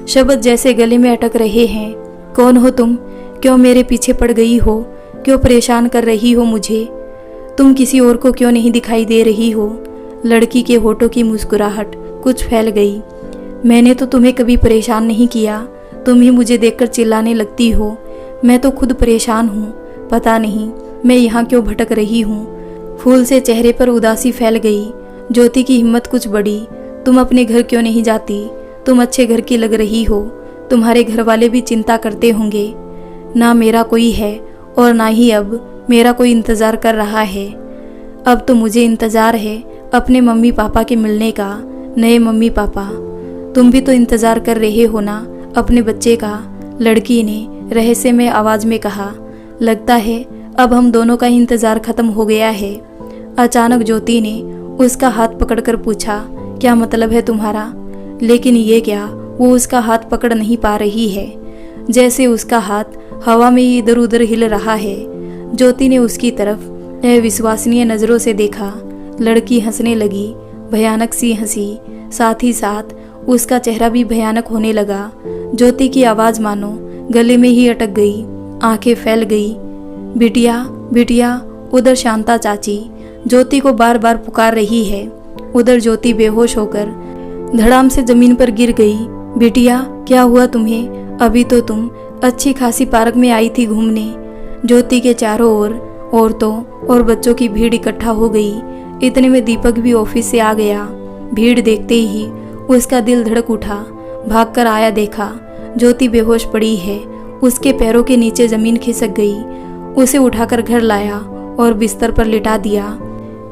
शब्द जैसे गले में अटक रहे हैं। कौन हो तुम? क्यों मेरे पीछे पड़ गई हो? क्यों परेशान कर रही हो मुझे? तुम किसी और को क्यों नहीं दिखाई दे रही हो? लड़की के होठों की मुस्कुराहट कुछ फैल गई। मैंने तो तुम्हें कभी परेशान नहीं किया, तुम ही मुझे देखकर चिल्लाने लगती हो। मैं तो खुद परेशान हूँ, पता नहीं मैं यहाँ क्यों भटक रही हूँ। फूल से चेहरे पर उदासी फैल गई। ज्योति की हिम्मत कुछ बढ़ी। तुम अपने घर क्यों नहीं जाती? तुम अच्छे घर की लग रही हो, तुम्हारे घर वाले भी चिंता करते होंगे। ना मेरा कोई है और ना ही अब मेरा कोई इंतज़ार कर रहा है। अब तो मुझे इंतज़ार है अपने मम्मी पापा के मिलने का। नए मम्मी पापा, तुम भी तो इंतज़ार कर रहे हो ना अपने बच्चे का, लड़की ने रहस्यमय आवाज़ में कहा। लगता है अब हम दोनों का इंतज़ार खत्म हो गया है। अचानक ज्योति ने उसका हाथ पकड़कर पूछा, क्या मतलब है तुम्हारा? लेकिन ये क्या, वो उसका हाथ पकड़ नहीं पा रही है, जैसे उसका हाथ हवा में इधर उधर हिल रहा है। ज्योति ने उसकी तरफ अविश्वसनीय नज़रों से देखा। लड़की हंसने लगी, भयानक सी हंसी। साथ ही साथ उसका चेहरा भी भयानक होने लगा। ज्योति की आवाज़ मानो गले में ही अटक गई, आंखें फैल गई। बिटिया बिटिया। उधर शांता चाची ज्योति को बार बार पुकार रही है। उधर ज्योति बेहोश होकर धड़ाम से जमीन पर गिर गई। बिटिया क्या हुआ तुम्हें? अभी तो तुम अच्छी खासी पार्क में आई थी घूमने। ज्योति के चारों ओर औरतों और बच्चों की भीड़ इकट्ठा हो गई। इतने में दीपक भी ऑफिस से आ गया। भीड़ देखते ही उसका दिल धड़क उठा। भागकर आया, देखा ज्योति बेहोश पड़ी है। उसके पैरों के नीचे जमीन खिसक गई। उसे उठाकर घर लाया और बिस्तर पर लिटा दिया।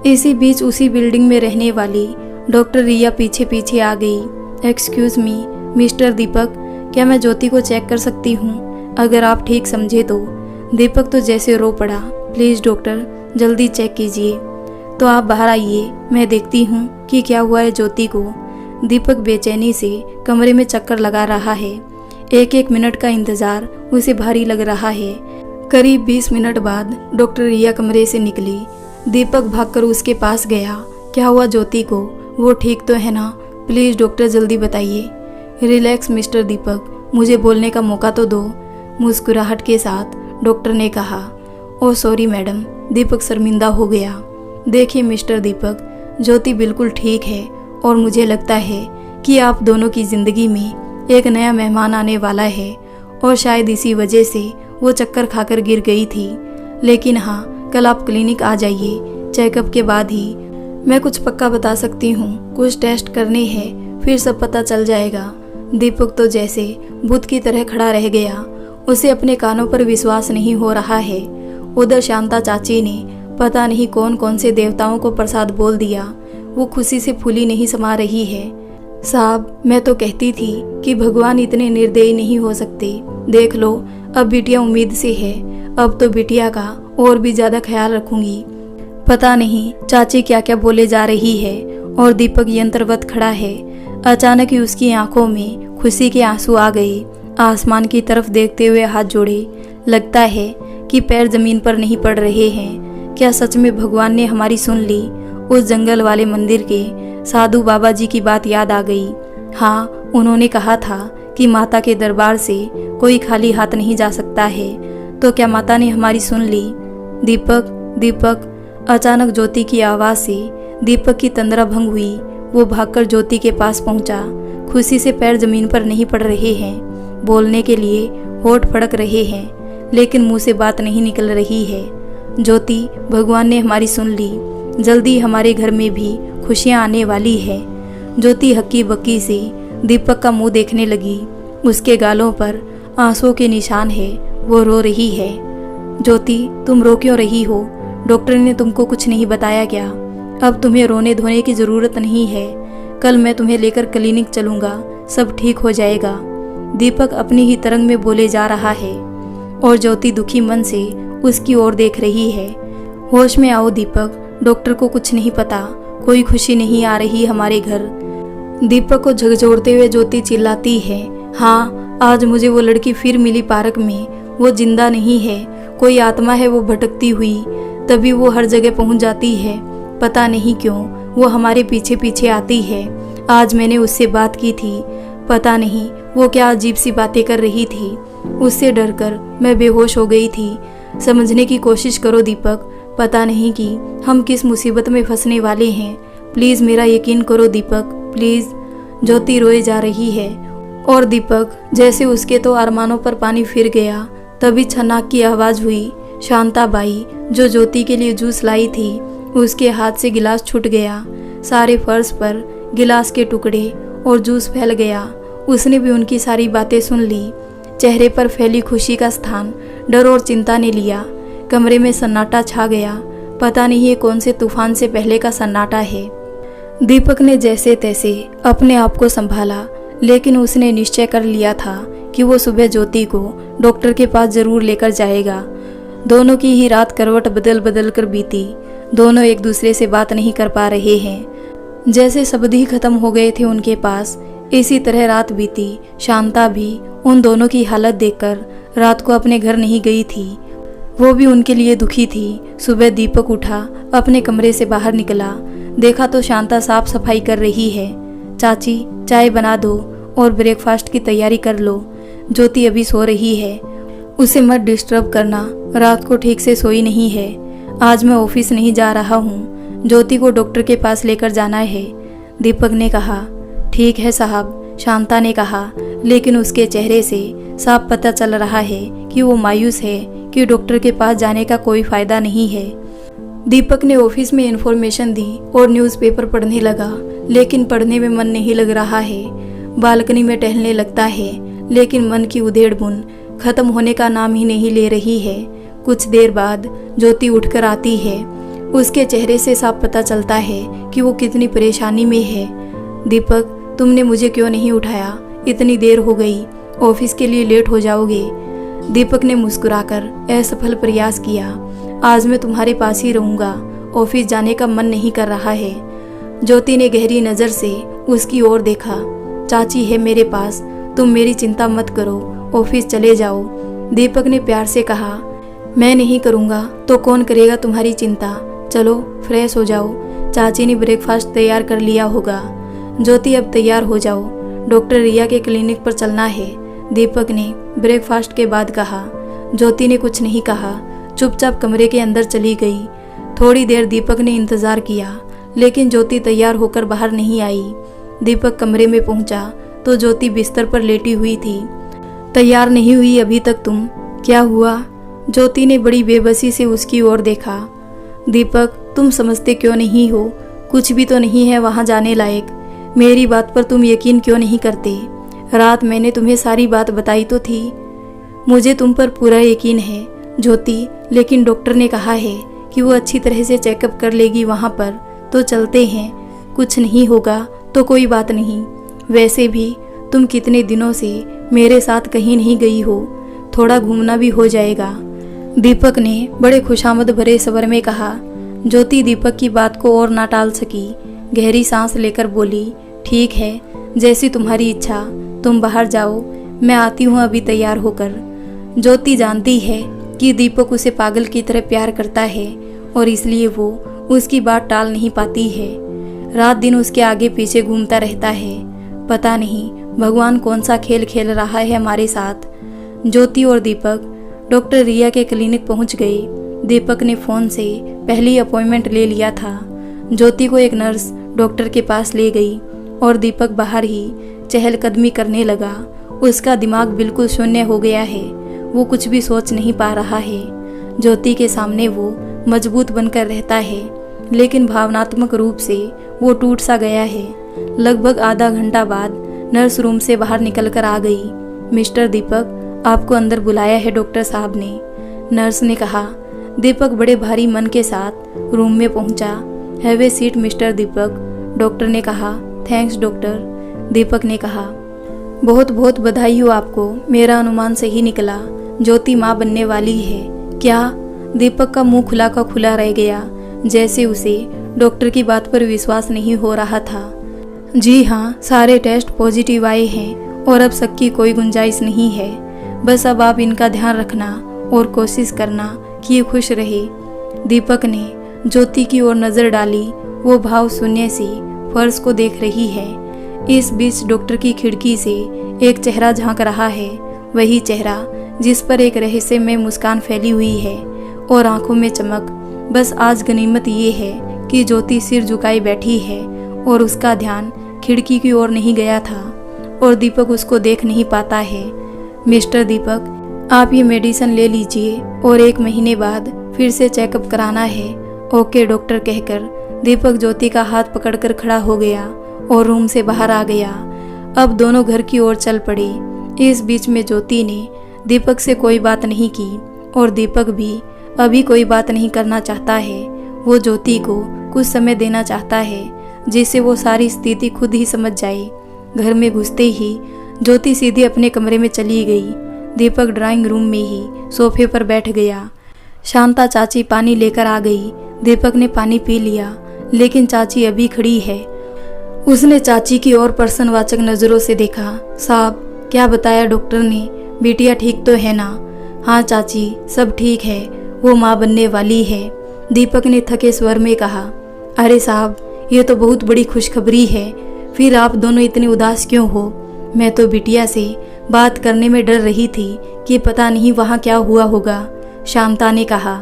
इसी बीच उसी बिल्डिंग में रहने वाली डॉक्टर रिया पीछे पीछे आ गई। एक्सक्यूज मी मिस्टर दीपक, क्या मैं ज्योति को चेक कर सकती हूँ? अगर आप ठीक समझे तो। दीपक तो जैसे रो पड़ा। प्लीज़ डॉक्टर जल्दी चेक कीजिए। तो आप बाहर आइए, मैं देखती हूँ कि क्या हुआ है ज्योति को। दीपक बेचैनी से कमरे में चक्कर लगा रहा है। एक एक मिनट का इंतजार उसे भारी लग रहा है। करीब 20 मिनट बाद डॉक्टर रिया कमरे से निकली। दीपक भागकर उसके पास गया। क्या हुआ ज्योति को? वो ठीक तो है ना? प्लीज़ डॉक्टर जल्दी बताइए। रिलैक्स मिस्टर दीपक, मुझे बोलने का मौका तो दो, मुस्कुराहट के साथ डॉक्टर ने कहा। ओह सॉरी मैडम, दीपक शर्मिंदा हो गया। देखिए मिस्टर दीपक, ज्योति बिल्कुल ठीक है और मुझे लगता है कि आप दोनों की ज़िंदगी में एक नया मेहमान आने वाला है और शायद इसी वजह से वो चक्कर खाकर गिर गई थी। लेकिन हाँ, कल आप क्लिनिक आ जाइए, चेकअप के बाद ही मैं कुछ पक्का बता सकती हूँ। कुछ टेस्ट करने हैं, फिर सब पता चल जाएगा। दीपक तो जैसे बुत की तरह खड़ा रह गया। उसे अपने कानों पर विश्वास नहीं हो रहा है। उधर शांता चाची ने पता नहीं कौन कौन से देवताओं को प्रसाद बोल दिया। वो खुशी से फूली नहीं समा रही है। साहब, मैं तो कहती थी कि भगवान इतने निर्दयी नहीं हो सकते। देख लो, अब बिटिया उम्मीद से है। अब तो बिटिया का और भी ज्यादा ख्याल रखूंगी। पता नहीं चाची क्या क्या बोले जा रही है और दीपक यंत्रवत खड़ा है। अचानक ही उसकी आंखों में खुशी के आंसू आ गए। आसमान की तरफ देखते हुए हाथ जोड़े। लगता है कि पैर जमीन पर नहीं पड़ रहे हैं। क्या सच में भगवान ने हमारी सुन ली? उस जंगल वाले मंदिर के साधु बाबा जी की बात याद आ गई। हाँ, उन्होंने कहा था कि माता के दरबार से कोई खाली हाथ नहीं जा सकता है। तो क्या माता ने हमारी सुन ली? दीपक, दीपक। अचानक ज्योति की आवाज से दीपक की तंद्रा भंग हुई। वो भागकर ज्योति के पास पहुंचा। खुशी से पैर जमीन पर नहीं पड़ रहे हैं। बोलने के लिए होठ फड़क रहे हैं, लेकिन मुंह से बात नहीं निकल रही है। ज्योति, भगवान ने हमारी सुन ली। जल्दी हमारे घर में भी खुशियां आने वाली है। ज्योति हक्की बक्की से दीपक का मुंह देखने लगी। उसके गालों पर आंसुओं के निशान है। वो रो रही है। ज्योति, तुम रो क्यों रही हो? डॉक्टर ने तुमको कुछ नहीं बताया क्या? अब तुम्हें रोने धोने की जरूरत नहीं है। कल मैं तुम्हें लेकर क्लिनिक चलूंगा, सब ठीक हो जाएगा। दीपक अपनी ही तरंग में बोले जा रहा है और ज्योति दुखी मन से उसकी ओर देख रही है। होश में आओ दीपक, डॉक्टर को कुछ नहीं पता। कोई खुशी नहीं आ रही हमारे घर। दीपक को झकझोरते हुए ज्योति चिल्लाती है। हाँ, आज मुझे वो लड़की फिर मिली पार्क में। वो जिंदा नहीं है, कोई आत्मा है वो भटकती हुई। तभी वो हर जगह पहुंच जाती है। पता नहीं क्यों वो हमारे पीछे पीछे आती है। आज मैंने उससे बात की थी। पता नहीं वो क्या अजीब सी बातें कर रही थी। उससे डरकर मैं बेहोश हो गई थी। समझने की कोशिश करो दीपक, पता नहीं कि हम किस मुसीबत में फंसने वाले हैं। प्लीज मेरा यकीन करो दीपक, प्लीज। ज्योति रोए जा रही है और दीपक जैसे उसके तो अरमानों पर पानी फिर गया। तभी छनाक की आवाज हुई। शांता बाई जो ज्योति के लिए जूस लाई थी, उसके हाथ से गिलास छूट गया। सारे फर्श पर गिलास के टुकड़े और जूस फैल गया। उसने भी उनकी सारी बातें सुन ली। चेहरे पर फैली खुशी का स्थान डर और चिंता ने लिया। कमरे में सन्नाटा छा गया। पता नहीं ये कौन से तूफान से पहले का सन्नाटा है। दीपक ने जैसे तैसे अपने आप को संभाला, लेकिन उसने निश्चय कर लिया था कि वो सुबह ज्योति को डॉक्टर के पास जरूर लेकर जाएगा। दोनों की ही रात करवट बदल बदल कर बीती। दोनों एक दूसरे से बात नहीं कर पा रहे हैं। जैसे शब्द ही खत्म हो गए थे उनके पास। इसी तरह रात बीती। शांता भी उन दोनों की हालत देखकर रात को अपने घर नहीं गई थी। वो भी उनके लिए दुखी थी। सुबह दीपक उठा, अपने कमरे से बाहर निकला। देखा तो शांता साफ सफाई कर रही है। चाची, चाय बना दो और ब्रेकफास्ट की तैयारी कर लो। ज्योति अभी सो रही है, उसे मत डिस्टर्ब करना। रात को ठीक से सोई नहीं है। आज मैं ऑफिस नहीं जा रहा हूँ, ज्योति को डॉक्टर के पास लेकर जाना है। दीपक ने कहा। ठीक है साहब, शांता ने कहा, लेकिन उसके चेहरे से साफ पता चल रहा है कि वो मायूस है कि डॉक्टर के पास जाने का कोई फायदा नहीं है। दीपक ने ऑफिस में इन्फॉर्मेशन दी और न्यूज़पेपर पढ़ने लगा, लेकिन पढ़ने में मन नहीं लग रहा है। बालकनी में टहलने लगता है, लेकिन मन की उधेड़ बुन खत्म होने का नाम ही नहीं ले रही है। कुछ देर बाद ज्योति उठकर आती है। उसके चेहरे से साफ पता चलता है कि वो कितनी परेशानी में है। दीपक, तुमने मुझे क्यों नहीं उठाया? इतनी देर हो गई, ऑफिस के लिए लेट हो जाओगे। दीपक ने मुस्कुराकर असफल प्रयास किया। आज मैं तुम्हारे पास ही रहूंगा, ऑफिस जाने का मन नहीं कर रहा है। ज्योति ने गहरी नजर से उसकी ओर देखा। चाची है मेरे पास, तुम मेरी चिंता मत करो, ऑफिस चले जाओ। दीपक ने प्यार से कहा। मैं नहीं करूंगा तो कौन करेगा तुम्हारी चिंता? चलो फ्रेश हो जाओ। चाची ने ब्रेकफास्ट तैयार कर लिया होगा। ज्योति, अब तैयार हो जाओ, डॉक्टर रिया के क्लिनिक पर चलना है, दीपक ने ब्रेकफास्ट के बाद कहा। ज्योति ने कुछ नहीं कहा, चुपचाप कमरे के अंदर चली गई। थोड़ी देर दीपक ने इंतजार किया, लेकिन ज्योति तैयार होकर बाहर नहीं आई। दीपक कमरे में पहुंचा तो ज्योति बिस्तर पर लेटी हुई थी। तैयार नहीं हुई अभी तक तुम? क्या हुआ? ज्योति ने बड़ी बेबसी से उसकी ओर देखा। दीपक, तुम समझते क्यों नहीं हो? कुछ भी तो नहीं है वहां जाने लायक। मेरी बात पर तुम यकीन क्यों नहीं करते? रात मैंने तुम्हें सारी बात बताई तो थी। मुझे तुम पर पूरा यकीन है ज्योति, लेकिन डॉक्टर ने कहा है कि वो अच्छी तरह से चेकअप कर लेगी वहां पर, तो चलते हैं। कुछ नहीं होगा तो कोई बात नहीं। वैसे भी तुम कितने दिनों से मेरे साथ कहीं नहीं गई हो, थोड़ा घूमना भी हो जाएगा। दीपक ने बड़े खुशामद भरे स्वर में कहा। ज्योति दीपक की बात को और ना टाल सकी। गहरी सांस लेकर बोली, ठीक है, जैसी तुम्हारी इच्छा, तुम बाहर जाओ, मैं आती हूँ अभी तैयार होकर। ज्योति जानती है कि दीपक उसे पागल की तरह प्यार करता है और इसलिए वो उसकी बात टाल नहीं पाती है। रात दिन उसके आगे पीछे घूमता रहता है। पता नहीं भगवान कौन सा खेल खेल रहा है हमारे साथ। ज्योति और दीपक डॉक्टर रिया के क्लिनिक पहुंच गए। दीपक ने फ़ोन से पहली अपॉइंटमेंट ले लिया था। ज्योति को एक नर्स डॉक्टर के पास ले गई और दीपक बाहर ही चहलकदमी करने लगा। उसका दिमाग बिल्कुल शून्य हो गया है। वो कुछ भी सोच नहीं पा रहा है। ज्योति के सामने वो मजबूत बनकर रहता है, लेकिन भावनात्मक रूप से वो टूट सा गया है। लगभग आधा घंटा बाद नर्स रूम से बाहर निकलकर आ गई। मिस्टर दीपक, आपको अंदर बुलाया है डॉक्टर साहब ने, नर्स ने कहा। दीपक बड़े भारी मन के साथ रूम में पहुंचा। Have a seat mister Deepak, doctor ने कहा। थैंक्स डॉक्टर, दीपक ने कहा। बहुत बहुत बधाई हो आपको, मेरा अनुमान सही निकला। ज्योति माँ बनने वाली है। क्या? दीपक का मुंह खुला का खुला रह गया, जैसे उसे डॉक्टर की बात पर विश्वास नहीं हो रहा था। जी हाँ, सारे टेस्ट पॉजिटिव आए हैं और अब शक की कोई गुंजाइश नहीं है। बस अब आप इनका ध्यान रखना और कोशिश करना कि ये खुश रहे। दीपक ने ज्योति की ओर नजर डाली। वो भाव शून्य सी फर्श को देख रही है। इस बीच डॉक्टर की खिड़की से एक चेहरा झांक रहा है। वही चेहरा जिस पर एक रहस्यमय मुस्कान फैली हुई है और आंखों में चमक। बस आज गनीमत ये है कि ज्योति सिर झुकाई बैठी है और उसका ध्यान खिड़की की ओर नहीं गया था और दीपक उसको देख नहीं पाता है। मिस्टर दीपक, आप ये मेडिसिन ले लीजिए और 1 महीने बाद फिर से चेकअप कराना है। ओके डॉक्टर कहकर दीपक ज्योति का हाथ पकड़कर खड़ा हो गया और रूम से बाहर आ गया। अब दोनों घर की ओर चल पड़े। इस बीच में ज्योति ने दीपक से कोई बात नहीं की और दीपक भी अभी कोई बात नहीं करना चाहता है। वो ज्योति को कुछ समय देना चाहता है जिससे वो सारी स्थिति खुद ही समझ जाए। घर में घुसते ही ज्योति सीधे अपने कमरे में चली गई। दीपक ड्राइंग रूम में ही सोफे पर बैठ गया। शांता चाची पानी लेकर आ गई। दीपक ने पानी पी लिया, लेकिन चाची अभी खड़ी है। उसने चाची की ओर प्रश्नवाचक नजरों से देखा। साहब, क्या बताया डॉक्टर ने? बिटिया ठीक तो है ना? हाँ चाची, सब ठीक है, वो माँ बनने वाली है, दीपक ने थके स्वर में कहा। अरे साहब, ये तो बहुत बड़ी खुशखबरी है, फिर आप दोनों इतने उदास क्यों हो? मैं तो बिटिया से बात करने में डर रही थी कि पता नहीं वहाँ क्या हुआ होगा, शांता ने कहा।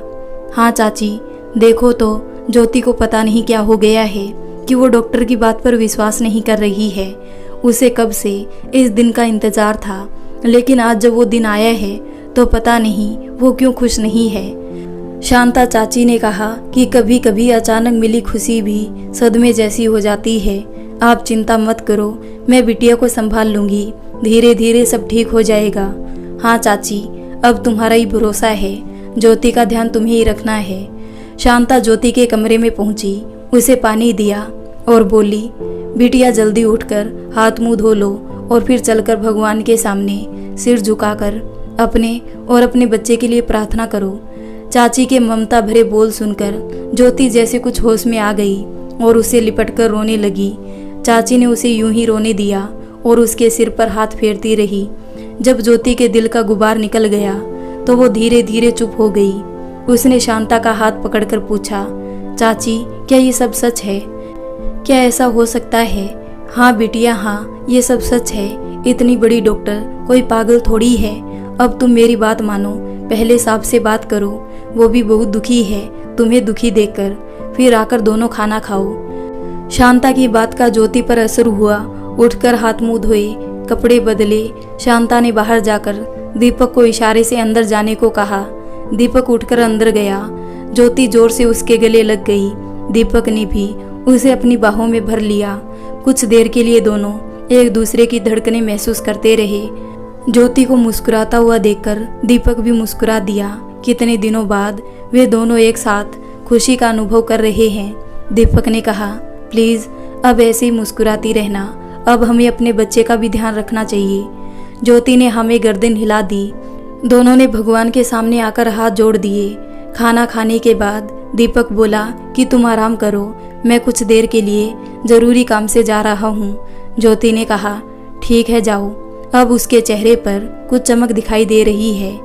हाँ चाची, देखो तो ज्योति को पता नहीं क्या हो गया है कि वो डॉक्टर की बात पर विश्वास नहीं कर रही है। उसे कब से इस दिन का इंतजार था, लेकिन आज जब वो दिन आया है तो पता नहीं वो क्यों खुश नहीं है। शांता चाची ने कहा कि कभी कभी अचानक मिली खुशी भी सदमे जैसी हो जाती है। आप चिंता मत करो, मैं बिटिया को संभाल लूंगी, धीरे धीरे सब ठीक हो जाएगा। हाँ चाची, अब तुम्हारा ही भरोसा है, ज्योति का ध्यान तुम्हें ही रखना है। शांता ज्योति के कमरे में पहुंची, उसे पानी दिया और बोली, बिटिया जल्दी उठकर हाथ मुंह धो लो और फिर चलकर भगवान के सामने सिर झुकाकर अपने और अपने बच्चे के लिए प्रार्थना करो। चाची के ममता भरे बोल सुनकर ज्योति जैसे कुछ होश में आ गई और उसे लिपटकर रोने लगी। चाची ने उसे यूं ही रोने दिया और उसके सिर पर हाथ फेरती रही। जब ज्योति के दिल का गुबार निकल गया तो वो धीरे धीरे चुप हो गई। उसने शांता का हाथ पकड़कर पूछा, चाची, क्या ये सब सच है? क्या ऐसा हो सकता है? हाँ बिटिया, हाँ, ये सब सच है। इतनी बड़ी डॉक्टर कोई पागल थोड़ी है। अब तुम मेरी बात मानो, पहले साहब से बात करो, वो भी बहुत दुखी है तुम्हें दुखी देखकर, फिर आकर दोनों खाना खाओ। शांता की बात का ज्योति पर असर हुआ। उठकर हाथ मुंह धोए, कपड़े बदले शांता ने बाहर जाकर दीपक को इशारे से अंदर जाने को कहा। दीपक उठकर अंदर गया। ज्योति जोर से उसके गले लग गई। दीपक ने भी उसे अपनी बाहों में भर लिया। कुछ देर के लिए दोनों एक दूसरे की धड़कनें महसूस करते रहे। ज्योति को मुस्कुराता हुआ देखकर दीपक भी मुस्कुरा दिया। कितने दिनों बाद वे दोनों एक साथ खुशी का अनुभव कर रहे हैं। दीपक ने कहा, प्लीज अब ऐसे ही मुस्कुराती रहना, अब हमें अपने बच्चे का भी ध्यान रखना चाहिए। ज्योति ने हमें गर्दन हिला दी। दोनों ने भगवान के सामने आकर हाथ जोड़ दिए। खाना खाने के बाद दीपक बोला कि तुम आराम करो, मैं कुछ देर के लिए जरूरी काम से जा रहा हूँ। ज्योति ने कहा, ठीक है जाओ। अब उसके चेहरे पर कुछ चमक दिखाई दे रही है।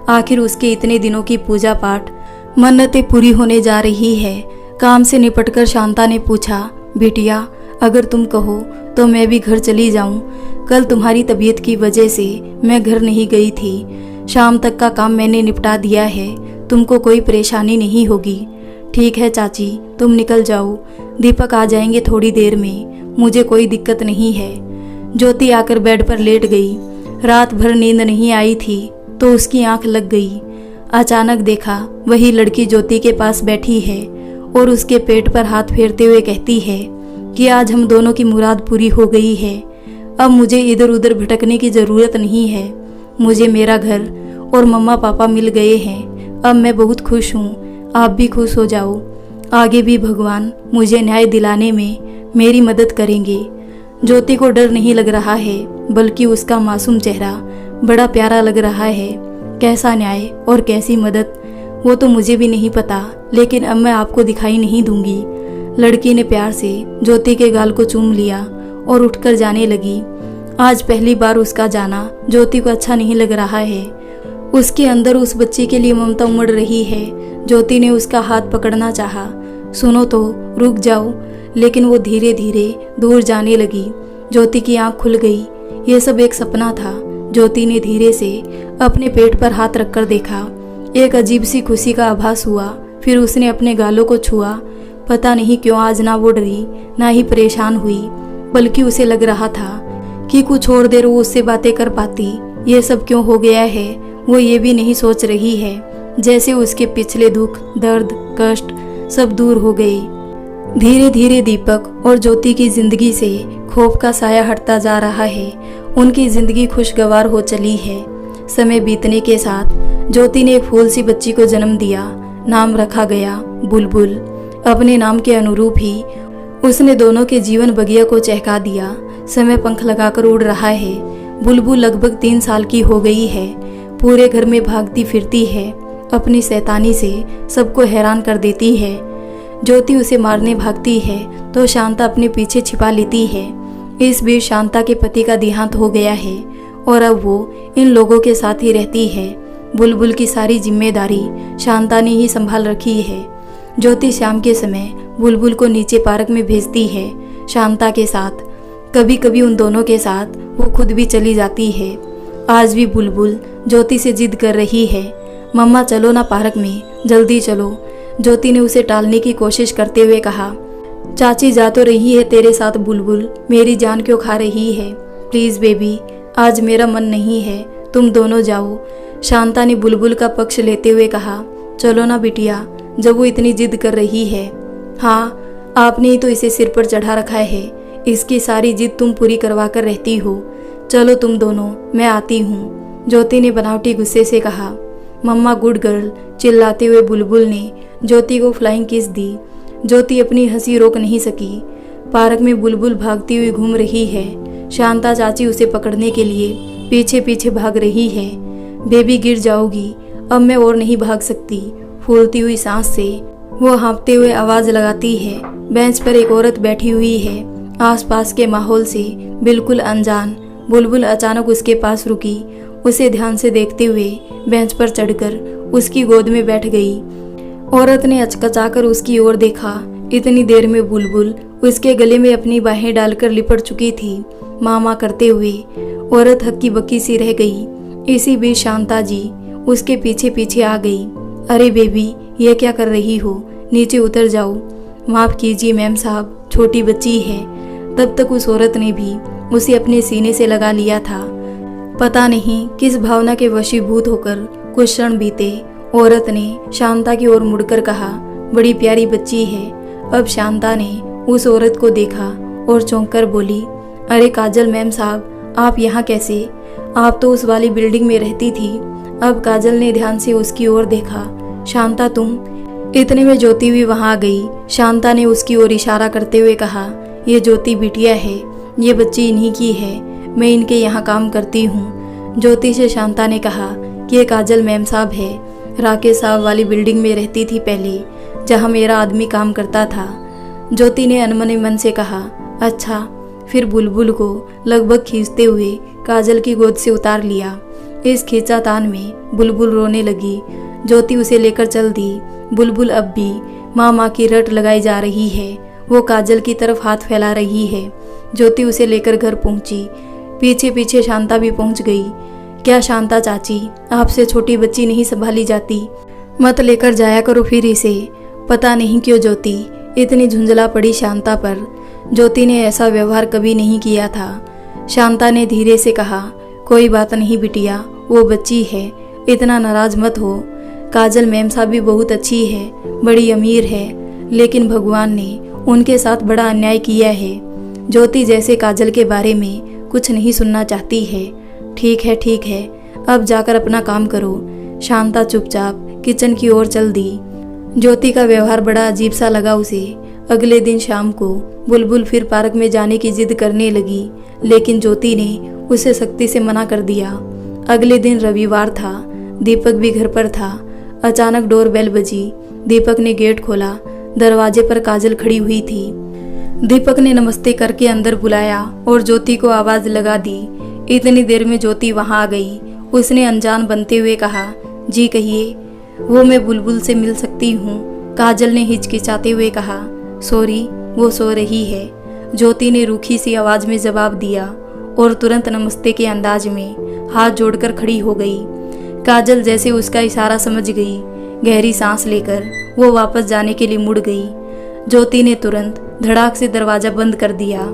आखिर उसके इतने दिनों की पूजा पाठ मन्नतें पूरी होने जा रही है। काम से निपटकर शांता ने पूछा, बिटिया अगर तुम कहो तो मैं भी घर चली जाऊं। कल तुम्हारी तबीयत की वजह से मैं घर नहीं गई थी। शाम तक का काम मैंने निपटा दिया है, तुमको कोई परेशानी नहीं होगी। ठीक है चाची, तुम निकल जाओ, दीपक आ जाएंगे थोड़ी देर में, मुझे कोई दिक्कत नहीं है। ज्योति आकर बेड पर लेट गई। रात भर नींद नहीं आई थी तो उसकी आंख लग गई। अचानक देखा वही लड़की ज्योति के पास बैठी है और उसके पेट पर हाथ फेरते हुए कहती है कि आज हम दोनों की मुराद पूरी हो गई है। अब मुझे इधर उधर भटकने की ज़रूरत नहीं है। मुझे मेरा घर और मम्मा पापा मिल गए हैं। अब मैं बहुत खुश हूँ, आप भी खुश हो जाओ। आगे भी भगवान मुझे न्याय दिलाने में मेरी मदद करेंगे। ज्योति को डर नहीं लग रहा है, बल्कि उसका मासूम चेहरा बड़ा प्यारा लग रहा है। कैसा न्याय और कैसी मदद वो तो मुझे भी नहीं पता, लेकिन अब मैं आपको दिखाई नहीं दूंगी। लड़की ने प्यार से ज्योति के गाल को चूम लिया और उठकर जाने लगी। आज पहली बार उसका जाना ज्योति को अच्छा नहीं लग रहा है। उसके अंदर उस बच्ची के लिए ममता उमड़ रही है। ज्योति ने उसका हाथ पकड़ना चाहा। सुनो तो, रुक जाओ, लेकिन वो धीरे धीरे दूर जाने लगी। ज्योति की आंख खुल गई। ये सब एक सपना था। ज्योति ने धीरे से अपने पेट पर हाथ रखकर देखा। एक अजीब सी खुशी का आभास हुआ। फिर उसने अपने गालों को छुआ। पता नहीं क्यों आज ना वो डरी ना ही परेशान हुई, बल्कि उसे लग रहा था कि कुछ और देर वो उससे बातें कर पाती। ये सब क्यों हो गया है वो ये भी नहीं सोच रही है। जैसे उसके पिछले दुख, दर्द, कष्ट सब दूर हो गए। धीरे धीरे दीपक और ज्योति की जिंदगी से खौफ का साया हटता जा रहा है। उनकी जिंदगी खुशगवार हो चली है। समय बीतने के साथ ज्योति ने एक फूल सी बच्ची को जन्म दिया। नाम रखा गया बुलबुल। अपने नाम के अनुरूप ही उसने दोनों के जीवन बगिया को चहका दिया। समय पंख लगाकर उड़ रहा है। बुलबुल लगभग 3 साल की हो गई है। पूरे घर में भागती फिरती है। अपनी शैतानी से सबको हैरान कर देती है। ज्योति उसे मारने भागती है तो शांता अपने पीछे छिपा लेती है। इस बीच शांता के पति का देहांत हो गया है और अब वो इन लोगों के साथ ही रहती है। बुलबुल की सारी जिम्मेदारी शांता ने ही संभाल रखी है। ज्योति शाम के समय बुलबुल को नीचे पार्क में भेजती है शांता के साथ। कभी कभी उन दोनों के साथ वो खुद भी चली जाती है। आज भी बुलबुल ज्योति से जिद कर रही है, मम्मा चलो ना पार्क में, जल्दी चलो। ज्योति ने उसे टालने की कोशिश करते हुए कहा, चाची जा तो रही है तेरे साथ बुलबुल, मेरी जान क्यों खा रही है। प्लीज बेबी, आज मेरा मन नहीं है, तुम दोनों जाओ। शांता ने बुलबुल का पक्ष लेते हुए कहा, चलो ना बिटिया, जब वो इतनी जिद कर रही है। हाँ, आपने ही तो इसे सिर पर चढ़ा रखा है, इसकी सारी जिद तुम पूरी करवा कर रहती हो। चलो तुम दोनों, मैं आती हूँ। ज्योति ने बनावटी गुस्से से कहा। मम्मा गुड गर्ल, चिल्लाते हुए बुलबुल ने ज्योति को फ्लाइंग किस दी। ज्योति अपनी हंसी रोक नहीं सकी। पार्क में बुलबुल भागती हुई घूम रही है। शांता चाची उसे पकड़ने के लिए पीछे पीछे भाग रही है। बेबी गिर जाओगी, अब मैं और नहीं भाग सकती। फूलती हुई सांस से वो हाँफते हुए आवाज लगाती है। बेंच पर एक औरत बैठी हुई है, आसपास के माहौल से बिल्कुल अनजान। बुलबुल अचानक उसके पास रुकी। उसे ध्यान से देखते हुए बेंच पर चढ़कर उसकी गोद में बैठ गई। औरत ने अचकचाकर उसकी ओर देखा। इतनी देर में बुलबुल उसके गले में अपनी बाहें डालकर लिपट चुकी थी, मामा करते हुए। औरत हक्की बक्की सी रह गई। इसी बीच शांता जी उसके पीछे पीछे आ गई। अरे बेबी, ये क्या कर रही हो, नीचे उतर जाओ। माफ कीजिए मैम साहब, छोटी बच्ची है, तब तक उस औरत ने भी उसे अपने सीने से लगा लिया था। पता नहीं किस भावना के वशीभूत होकर कुछ क्षण बीते, औरत ने शांता की ओर मुड़कर कहा, बड़ी प्यारी बच्ची है। अब शांता ने उस औरत को देखा और चौंक कर बोली, अरे काजल मैम साहब, आप यहाँ कैसे? आप तो उस वाली बिल्डिंग में रहती थी। अब काजल ने ध्यान से उसकी ओर देखा। शांता तुम? इतने में ज्योति भी वहां आ गई। शांता ने उसकी ओर इशारा करते हुए कहा, ये ज्योति बिटिया है, ये बच्ची इन्हीं की है, मैं इनके यहाँ काम करती हूँ। ज्योति से शांता ने कहा कि ये काजल मैम साहब है, राकेश साहब वाली बिल्डिंग में रहती थी पहले, जहाँ मेरा आदमी काम करता था। ज्योति ने अनमने मन से कहा, अच्छा। फिर बुलबुल को लगभग खींचते हुए काजल की गोद से उतार लिया। इस खींचातान में बुलबुल रोने लगी। ज्योति उसे लेकर चल दी। बुलबुल अब भी माँ की रट लगाई जा रही है। वो काजल की तरफ हाथ फैला रही है। ज्योति उसे लेकर घर पहुंची। पीछे पीछे शांता भी पहुंच गई। क्या शांता चाची, आपसे छोटी बच्ची नहीं संभाली जाती? मत लेकर जाया करो फिर इसे। पता नहीं क्यों ज्योति इतनी झुंझला पड़ी शांता पर। ज्योति ने ऐसा व्यवहार कभी नहीं किया था। शांता ने धीरे से कहा, कोई बात नहीं बिटिया, वो बच्ची है, इतना नाराज मत हो। काजल मैम साहब भी बहुत अच्छी है, बड़ी अमीर है, लेकिन भगवान ने उनके साथ बड़ा अन्याय किया है। ज्योति जैसे काजल के बारे में कुछ नहीं सुनना चाहती है। ठीक है, अब जाकर अपना काम करो। शांता चुपचाप किचन की ओर चल दी। ज्योति का व्यवहार बड़ा अजीब सा लगा उसे। अगले दिन शाम को बुलबुल फिर पार्क में जाने की जिद करने लगी, लेकिन ज्योति ने उसे सख्ती से मना कर दिया। अगले दिन रविवार था। दीपक भी घर पर था। अचानक डोरबेल बजी। दीपक ने गेट खोला। दरवाजे पर काजल खड़ी हुई थी। दीपक ने नमस्ते करके अंदर बुलाया और ज्योति को आवाज लगा दी। इतनी देर में ज्योति वहां आ गई। उसने अनजान बनते हुए कहा, जी कहिए। वो मैं बुलबुल से मिल सकती हूँ? काजल ने हिचकिचाते हुए कहा, सॉरी, वो सो रही है। ज्योति ने रूखी सी आवाज में जवाब दिया और तुरंत नमस्ते के अंदाज में हाथ जोड़कर खड़ी हो गई। काजल जैसे उसका इशारा समझ गई। गहरी सांस लेकर वो वापस जाने के लिए मुड़ गई। ज्योति ने तुरंत धड़ाक से दरवाजा बंद कर दिया।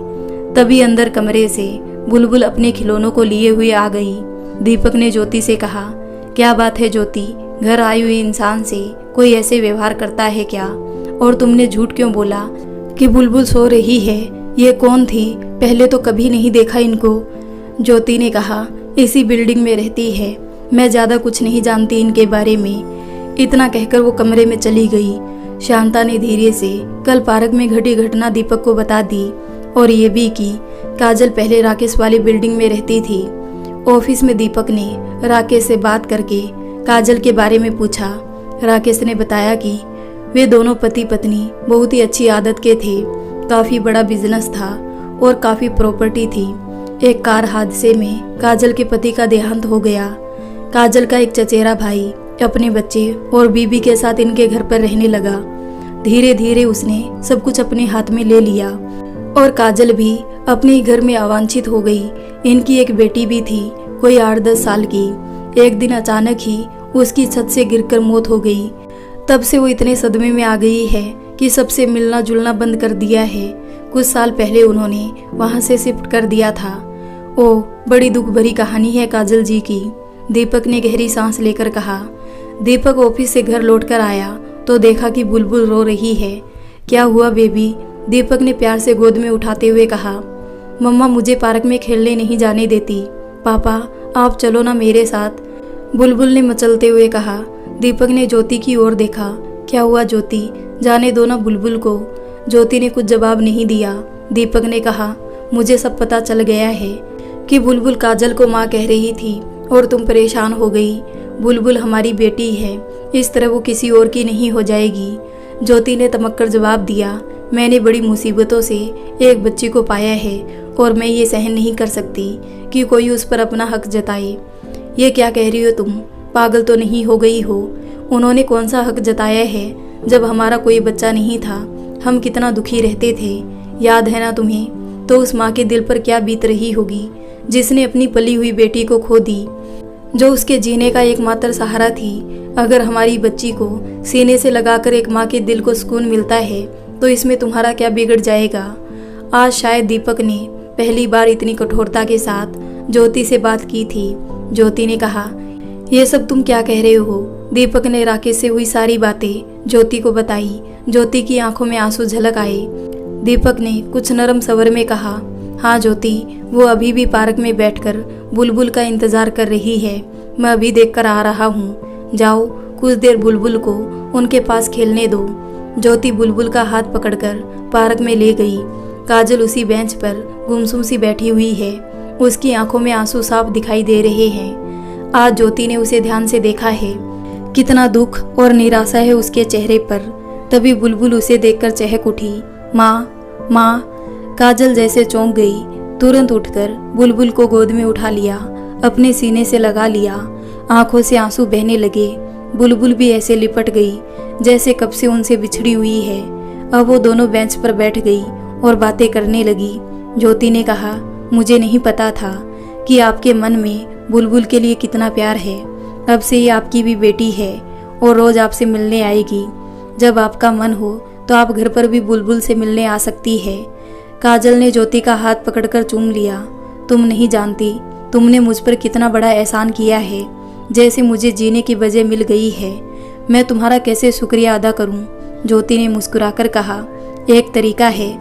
तभी अंदर कमरे से बुलबुल अपने खिलौनों को लिए हुए आ गई। दीपक ने ज्योति से कहा, क्या बात है ज्योति, घर आई हुई इंसान से कोई ऐसे व्यवहार करता है क्या? और तुमने झूठ क्यों बोला कि बुलबुल सो रही है? ये कौन थी? पहले तो कभी नहीं देखा इनको। ज्योति ने कहा, इसी बिल्डिंग में रहती है, मैं ज्यादा कुछ नहीं जानती इनके बारे में। इतना कहकर वो कमरे में चली गई। शांता ने धीरे से कल पार्क में घटी घटना दीपक को बता दी और ये भी कि काजल पहले राकेश वाली बिल्डिंग में रहती थी। ऑफिस में दीपक ने राकेश से बात करके काजल के बारे में पूछा। राकेश ने बताया कि वे दोनों पति पत्नी बहुत ही अच्छी आदत के थे। काफी बड़ा बिजनेस था और काफी प्रॉपर्टी थी। एक कार हादसे में काजल के पति का देहांत हो गया। काजल का एक चचेरा भाई अपने बच्चे और बीबी के साथ इनके घर पर रहने लगा। धीरे धीरे उसने सब कुछ अपने हाथ में ले लिया और काजल भी अपने घर में अवांछित हो गई। इनकी एक बेटी भी थी, कोई 8-10 साल की। एक दिन अचानक ही उसकी छत से गिरकर मौत हो गई। तब से वो इतने सदमे में आ गई है कि सबसे मिलना जुलना बंद कर दिया है। कुछ साल पहले उन्होंने वहां से शिफ्ट कर दिया था। ओह, बड़ी दुख भरी कहानी है काजल जी की, दीपक ने गहरी सांस लेकर कहा। दीपक ऑफिस से घर लौटकर आया तो देखा कि बुलबुल रो रही है। क्या हुआ बेबी? दीपक ने प्यार से गोद में उठाते हुए कहा। मम्मा मुझे पार्क में खेलने नहीं जाने देती। पापा आप चलो ना मेरे साथ, बुलबुल ने मचलते हुए कहा। दीपक ने ज्योति की ओर देखा। क्या हुआ ज्योति, जाने दो ना बुलबुल को। ज्योति ने कुछ जवाब नहीं दिया। दीपक ने कहा, मुझे सब पता चल गया है कि बुलबुल काजल को माँ कह रही थी और तुम परेशान हो गई। बुलबुल हमारी बेटी है, इस तरह वो किसी और की नहीं हो जाएगी। ज्योति ने तमक्कर जवाब दिया, मैंने बड़ी मुसीबतों से एक बच्ची को पाया है और मैं ये सहन नहीं कर सकती कि कोई उस पर अपना हक जताए। ये क्या कह रही हो तुम? पागल तो नहीं हो गई हो? उन्होंने कौन सा हक जताया है? जब हमारा कोई बच्चा नहीं था हम कितना दुखी रहते थे, याद है ना तुम्हें? तो उस माँ के दिल पर क्या बीत रही होगी जिसने अपनी पली हुई बेटी को खो दी, जो उसके जीने का एकमात्र सहारा थी। अगर हमारी बच्ची को सीने से लगाकर एक माँ के दिल को सुकून मिलता है तो इसमें तुम्हारा क्या बिगड़ जाएगा? आज शायद दीपक ने पहली बार इतनी कठोरता के साथ ज्योति से बात की थी। ज्योति ने कहा, ये सब तुम क्या कह रहे हो? दीपक ने राकेश से हुई सारी बातें ज्योति को बताई। ज्योति की आंखों में आंसू झलक आए। दीपक ने कुछ नरम स्वर में कहा, हाँ ज्योति, वो अभी भी पार्क में बैठकर बुलबुल का इंतजार कर रही है। मैं अभी देखकर आ रहा हूँ। जाओ, कुछ देर बुलबुल को उनके पास खेलने दो। ज्योति बुलबुल का हाथ पकड़कर पार्क में ले गई। काजल उसी बेंच पर गुमसुम सी बैठी हुई है। उसकी आंखों में आंसू साफ दिखाई दे रहे हैं। आज ज्योति ने उसे ध्यान से देखा है। कितना दुख और निराशा है उसके चेहरे पर। तभी बुलबुल उसे देखकर चहक उठी। माँ, माँ। काजल जैसे चौंक गई। तुरंत उठकर बुलबुल को गोद में उठा लिया, अपने सीने से लगा लिया। आंखों से आंसू बहने लगे। बुलबुल भी ऐसे लिपट गई जैसे कब से उनसे बिछड़ी हुई है। अब वो दोनों बेंच पर बैठ गई और बातें करने लगी। ज्योति ने कहा, मुझे नहीं पता था कि आपके मन में बुलबुल के लिए कितना प्यार है। अब से ये आपकी भी बेटी है और रोज आपसे मिलने आएगी। जब आपका मन हो तो आप घर पर भी बुलबुल से मिलने आ सकती है। काजल ने ज्योति का हाथ पकड़कर चूम लिया। तुम नहीं जानती, तुमने मुझ पर कितना बड़ा एहसान किया है। जैसे मुझे जीने की वजह मिल गई है। मैं तुम्हारा कैसे शुक्रिया अदा करूं? ज्योति ने मुस्कुराकर कहा, एक तरीका है,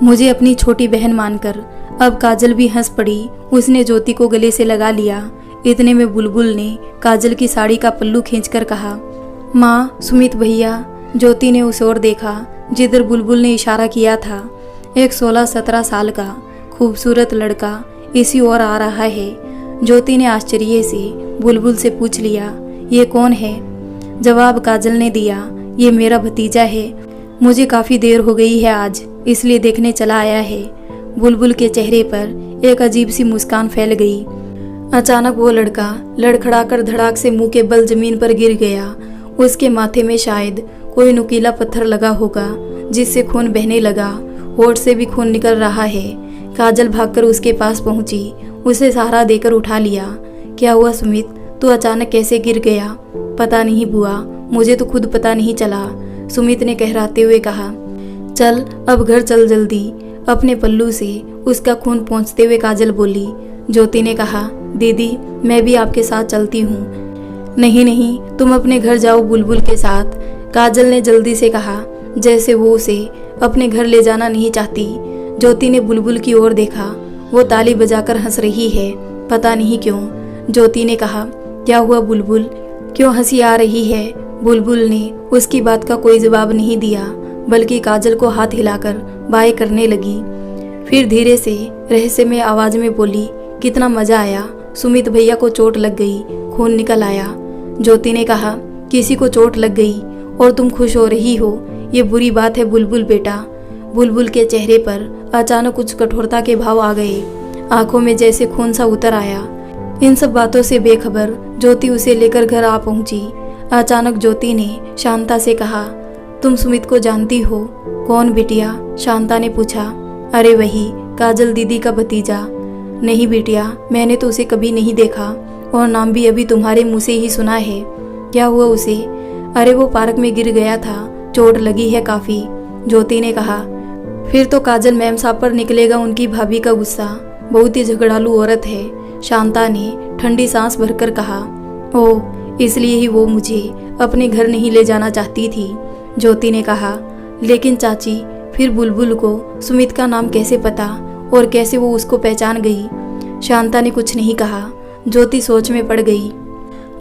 मुझे अपनी छोटी बहन मानकर। अब काजल भी हंस पड़ी। उसने ज्योति को गले से लगा लिया। इतने में बुलबुल ने काजल की साड़ी का पल्लू खींचकर कहा, माँ, सुमित भैया। ज्योति ने उस ओर देखा जिधर बुलबुल ने इशारा किया था। एक 16-17 साल का खूबसूरत लड़का इसी ओर आ रहा है। ज्योति ने आश्चर्य से बुलबुल से पूछ लिया, ये कौन है? जवाब काजल ने दिया, ये मेरा भतीजा है। मुझे काफ़ी देर हो गई है आज, इसलिए देखने चला आया है। बुलबुल के चेहरे पर एक अजीब सी मुस्कान फैल गई। अचानक वो लड़का लड़खड़ाकर धड़ाक से मुंह के बल जमीन पर गिर गया। उसके माथे में शायद कोई नुकीला पत्थर लगा होगा जिससे खून बहने लगा। होठ से भी खून निकल रहा है। काजल भागकर उसके पास पहुंची, उसे सहारा देकर उठा लिया। क्या हुआ सुमित, तू अचानक कैसे गिर गया? पता नहीं बुआ, मुझे तो खुद पता नहीं चला, सुमित ने कहराते हुए कहा। चल अब घर चल जल्दी। अपने पल्लू से उसका खून पोंछते हुए काजल बोली। ज्योति ने कहा, दीदी मैं भी आपके साथ चलती हूँ। नहीं नहीं, तुम अपने घर जाओ बुलबुल के साथ, काजल ने जल्दी से कहा, जैसे वो उसे अपने घर ले जाना नहीं चाहती। ज्योति ने बुलबुल की ओर देखा। वो ताली बजाकर हंस रही है, पता नहीं क्यों। ज्योति ने कहा, क्या हुआ बुलबुल, क्यों हंसी आ रही है? बुलबुल ने उसकी बात का कोई जवाब नहीं दिया, बल्कि काजल को हाथ हिलाकर बाय करने लगी। फिर धीरे से रहस्यमय आवाज में बोली, कितना मजा आया। सुमित भैया को चोट लग गई, खून निकल आया। ज्योति ने कहा, किसी को चोट लग गई और तुम खुश हो रही हो, ये बुरी बात है बुलबुल बेटा। बुलबुल के चेहरे पर अचानक कुछ कठोरता के भाव आ गए। आंखों में जैसे खून सा उतर आया। इन सब बातों से बेखबर ज्योति उसे लेकर घर आ पहुंची। अचानक ज्योति ने शांता से कहा, तुम सुमित को जानती हो? कौन बिटिया? शांता ने पूछा। अरे वही काजल दीदी का भतीजा। नहीं बिटिया, मैंने तो उसे कभी नहीं देखा और नाम भी अभी तुम्हारे मुंह से ही सुना है। क्या हुआ उसे? अरे वो पार्क में गिर गया था, चोट लगी है काफी, ज्योति ने कहा। फिर तो काजल मैम साहब पर निकलेगा उनकी भाभी का गुस्सा, बहुत ही झगड़ालू औरत है, शांता ने ठंडी सांस भरकर कहा। ओह, इसलिए ही वो मुझे अपने घर नहीं ले जाना चाहती थी, ज्योति ने कहा। लेकिन चाची, फिर बुलबुल को सुमित का नाम कैसे पता और कैसे वो उसको पहचान गई? शांता ने कुछ नहीं कहा। ज्योति सोच में पड़ गई।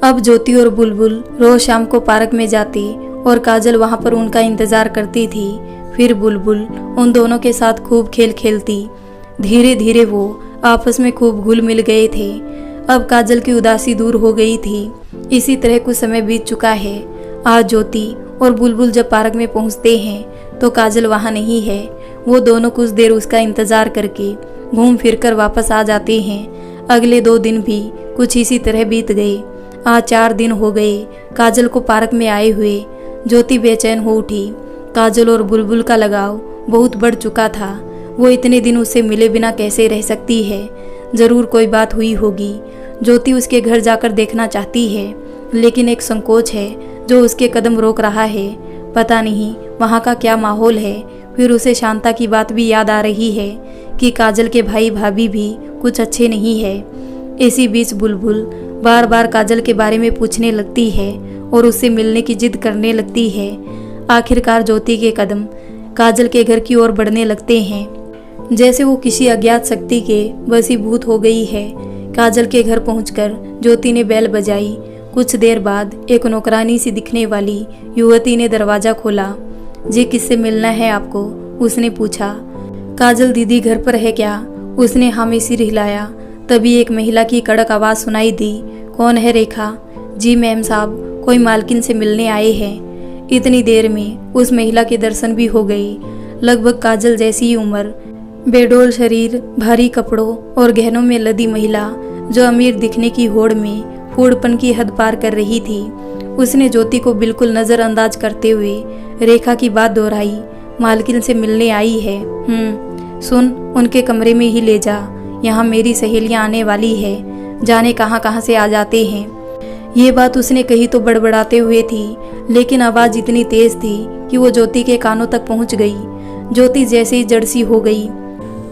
अब ज्योति और बुलबुल रोज शाम को पार्क में जाती और काजल वहां पर उनका इंतजार करती थी। फिर बुलबुल उन दोनों के साथ खूब खेल खेलती। धीरे धीरे वो आपस में खूब घुल मिल गए थे। अब काजल की उदासी दूर हो गई थी। इसी तरह कुछ समय बीत चुका है। आज ज्योति और बुलबुल जब पार्क में पहुंचते हैं तो काजल वहां नहीं है। वो दोनों कुछ देर उसका इंतजार करके घूम फिर कर वापस आ जाते हैं। अगले 2 दिन भी कुछ इसी तरह बीत गए। आज 4 दिन हो गए काजल को पार्क में आए हुए। ज्योति बेचैन हो उठी। काजल और बुलबुल का लगाव बहुत बढ़ चुका था। वो इतने दिन उससे मिले बिना कैसे रह सकती है? जरूर कोई बात हुई होगी। ज्योति उसके घर जाकर देखना चाहती है, लेकिन एक संकोच है जो उसके कदम रोक रहा है। पता नहीं वहाँ का क्या माहौल है। फिर उसे शांता की बात भी याद आ रही है कि काजल के भाई भाभी भी कुछ अच्छे नहीं है। इसी बीच बुलबुल बार बार काजल के बारे में पूछने लगती है और उससे मिलने की जिद करने लगती है। आखिरकार ज्योति के कदम काजल के घर की ओर बढ़ने लगते हैं, जैसे वो किसी अज्ञात शक्ति के वशीभूत हो गई है। काजल के घर पहुंचकर ज्योति ने बेल बजाई। कुछ देर बाद एक नौकरानी सी दिखने वाली युवती ने दरवाजा खोला। जी, किससे मिलना है आपको? उसने पूछा। काजल दीदी घर पर है क्या? उसने हामी सिर हिलाया। तभी एक महिला की कड़क आवाज़ सुनाई दी। कौन है? रेखा। जी मैम साहब, कोई मालकिन से मिलने आए हैं। इतनी देर में उस महिला के दर्शन भी हो गई। लगभग काजल जैसी ही उम्र, बेडोल शरीर, भारी कपड़ों और गहनों में लदी महिला जो अमीर दिखने की होड़ में फूडपन की हद पार कर रही थी। उसने ज्योति को बिल्कुल नज़रअंदाज करते हुए रेखा की बात दोहराई। मालकिन से मिलने आई है। सुन, उनके कमरे में ही ले जा। यहाँ मेरी सहेलियाँ आने वाली है। जाने कहाँ कहाँ से आ जाते हैं। ये बात उसने कही तो बड़बड़ाते हुए थी, लेकिन आवाज़ इतनी तेज थी कि वो ज्योति के कानों तक पहुँच गई। ज्योति जैसे ही जड़सी हो गई,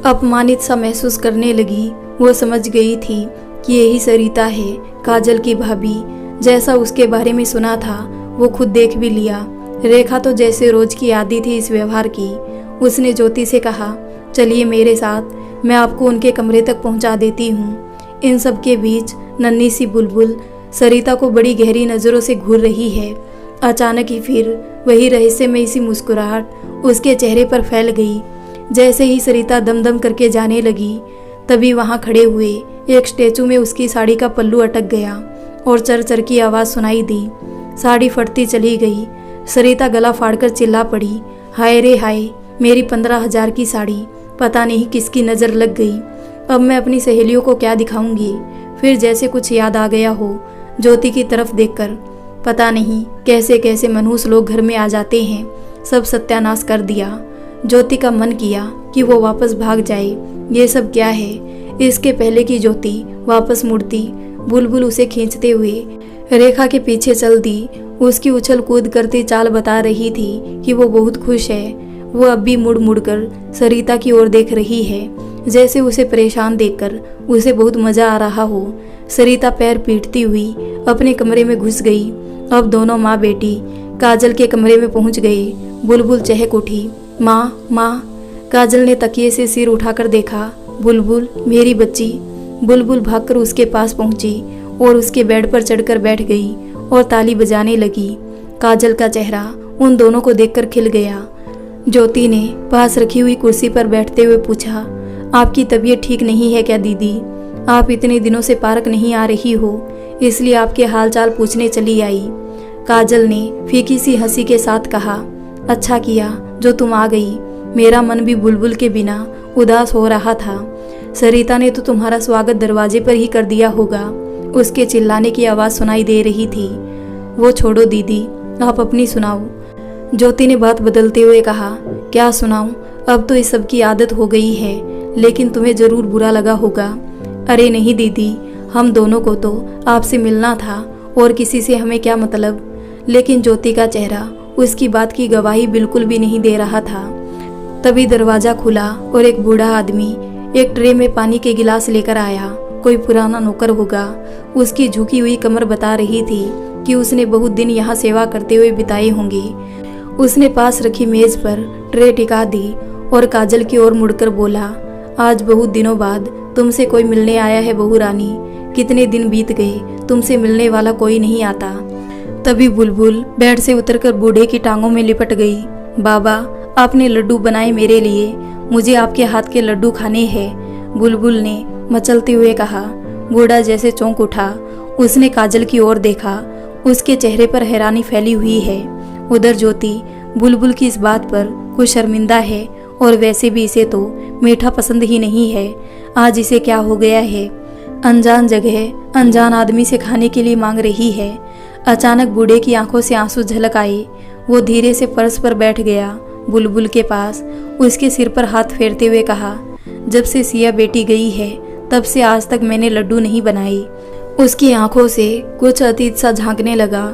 अपमानित सा महसूस करने लगी। वो समझ गई थी कि यही सरिता है, काजल की भाभी। जैसा उसके बारे में सुना था वो खुद देख भी लिया। रेखा तो जैसे रोज की आदी थी इस व्यवहार की। उसने ज्योति से कहा, चलिए मेरे साथ, मैं आपको उनके कमरे तक पहुंचा देती हूँ। इन सब के बीच नन्ही सी बुलबुल सरिता को बड़ी गहरी नज़रों से घूर रही है। अचानक ही फिर वही रहस्यमयी सी मुस्कुराहट उसके चेहरे पर फैल गई। जैसे ही सरिता दम करके जाने लगी, तभी वहाँ खड़े हुए एक स्टैचू में उसकी साड़ी का पल्लू अटक गया और चर की आवाज़ सुनाई दी। साड़ी फटती चली गई। सरिता गला फाड़कर चिल्ला पड़ी, हाय रे हाय, मेरी 15,000 की साड़ी, पता नहीं किसकी नज़र लग गई। अब मैं अपनी सहेलियों को क्या दिखाऊंगी? फिर जैसे कुछ याद आ गया हो ज्योति की तरफ देखकर, पता नहीं कैसे कैसे मनहूस लोग घर में आ जाते हैं। सब सत्यानाश कर दिया। ज्योति का मन किया कि वो वापस भाग जाए। ये सब क्या है? इसके पहले की ज्योति वापस मुड़ती, बुलबुल उसे खींचते हुए रेखा के पीछे चल दी। उसकी उछल कूद करती चाल बता रही थी कि वो बहुत खुश है। वो अब भी मुड़ कर सरिता की ओर देख रही है, जैसे उसे परेशान देखकर उसे बहुत मजा आ रहा हो। सरिता पैर पीटती हुई अपने कमरे में घुस गई। अब दोनों माँ बेटी काजल के कमरे में पहुंच गए। बुलबुल चहक उठी, माँ माँ। काजल ने तकिए से सिर उठाकर देखा। बुलबुल, मेरी बच्ची। बुलबुल भागकर उसके पास पहुंची और उसके बेड पर चढ़कर बैठ गई और ताली बजाने लगी। काजल का चेहरा उन दोनों को देखकर खिल गया। ज्योति ने पास रखी हुई कुर्सी पर बैठते हुए पूछा, आपकी तबीयत ठीक नहीं है क्या दीदी? आप इतने दिनों से पार्क नहीं आ रही हो, इसलिए आपके हालचाल पूछने चली आई। काजल ने फीकी सी हंसी के साथ कहा, अच्छा किया जो तुम आ गई। मेरा मन भी बुलबुल के बिना उदास हो रहा था। सरिता ने तो तुम्हारा स्वागत दरवाजे पर ही कर दिया होगा। उसके चिल्लाने की आवाज़ सुनाई दे रही थी। वो छोड़ो दीदी, आप अपनी सुनाओ। ज्योति ने बात बदलते हुए कहा, क्या सुनाऊं? अब तो इस सब की आदत हो गई है, लेकिन तुम्हें जरूर बुरा लगा होगा। अरे नहीं दीदी, हम दोनों को तो आपसे मिलना था और किसी से हमें क्या मतलब। लेकिन ज्योति का चेहरा उसकी बात की गवाही बिल्कुल भी नहीं दे रहा था। तभी दरवाजा खुला और एक बूढ़ा आदमी एक ट्रे में पानी के गिलास लेकर आया। कोई पुराना नौकर होगा। उसकी झुकी हुई कमर बता रही थी कि उसने बहुत दिन यहाँ सेवा करते हुए बिताए होंगे। उसने पास रखी मेज पर ट्रे टिका दी और काजल की ओर मुड़कर बोला, आज बहुत दिनों बाद तुमसे कोई मिलने आया है बहू रानी। कितने दिन बीत गए, तुमसे मिलने वाला कोई नहीं आता। तभी बुलबुल बेड से उतरकर बूढ़े की टांगों में लिपट गई। बाबा, आपने लड्डू बनाए मेरे लिए, मुझे आपके हाथ के लड्डू खाने हैं। बुलबुल ने मचलते हुए कहा। बूढ़ा जैसे चौंक उठा। उसने काजल की ओर देखा। उसके चेहरे पर हैरानी फैली हुई है। उधर ज्योति बुलबुल की इस बात पर कुछ शर्मिंदा है और वैसे भी इसे तो मीठा पसंद ही नहीं है। आज इसे क्या हो गया है? अनजान जगह अनजान आदमी से खाने के लिए मांग रही है। अचानक बूढ़े की आंखों से आंसू झलक आए। वो धीरे से फर्श पर बैठ गया, बुलबुल के पास। उसके सिर पर हाथ फेरते हुए कहा, जब से सिया बेटी गई है तब से आज तक मैंने लड्डू नहीं बनाए। उसकी आंखों से कुछ अतीत सा झांकने लगा।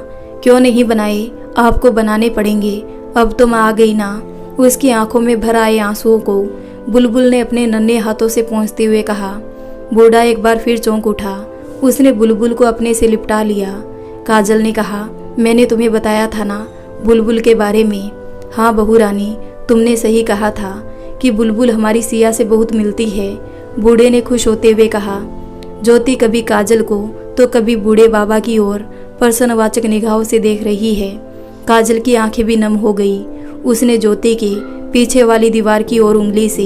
क्यों नहीं बनाए? आपको बनाने पड़ेंगे। अब तो मैं आ गई ना। उसकी आंखों में भर आए आंसुओं को बुलबुल ने अपने नन्हे हाथों से पोंछते हुए कहा। बूढ़ा एक बार फिर चौंक उठा। उसने बुलबुल को अपने से लिपटा लिया। काजल ने कहा, मैंने तुम्हें बताया था ना बुलबुल के बारे में। हाँ बहू रानी, तुमने सही कहा था कि बुलबुल हमारी सिया से बहुत मिलती है, बूढ़े ने खुश होते हुए कहा। ज्योति कभी काजल को तो कभी बूढ़े बाबा की ओर प्रश्नवाचक निगाहों से देख रही है। काजल की आंखें भी नम हो गई। उसने ज्योति के पीछे वाली दीवार की ओर उंगली से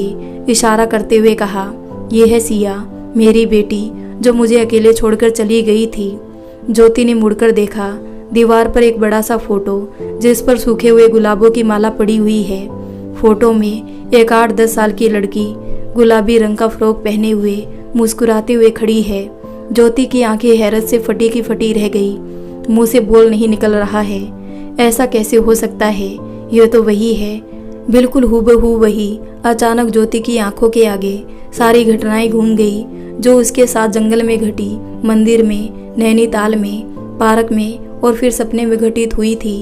इशारा करते हुए कहा, ये है सिया, मेरी बेटी, जो मुझे अकेले छोड़कर चली गई थी। ज्योति ने मुड़कर देखा। दीवार पर एक बड़ा सा फोटो जिस पर सूखे हुए गुलाबों की माला पड़ी हुई है। फोटो में एक 8-10 साल की लड़की गुलाबी रंग का फ्रॉक पहने हुए मुस्कुराते हुए खड़ी है। ज्योति की आंखें हैरत से फटी की फटी रह गई। मुंह से बोल नहीं निकल रहा है। ऐसा कैसे हो सकता है? यह तो वही है, बिल्कुल हूबहू वही। अचानक ज्योति की आंखों के आगे सारी घटनाएं घूम गई जो उसके साथ जंगल में घटी, मंदिर में, नैनीताल में, पार्क में और फिर सपने में घटित हुई थी।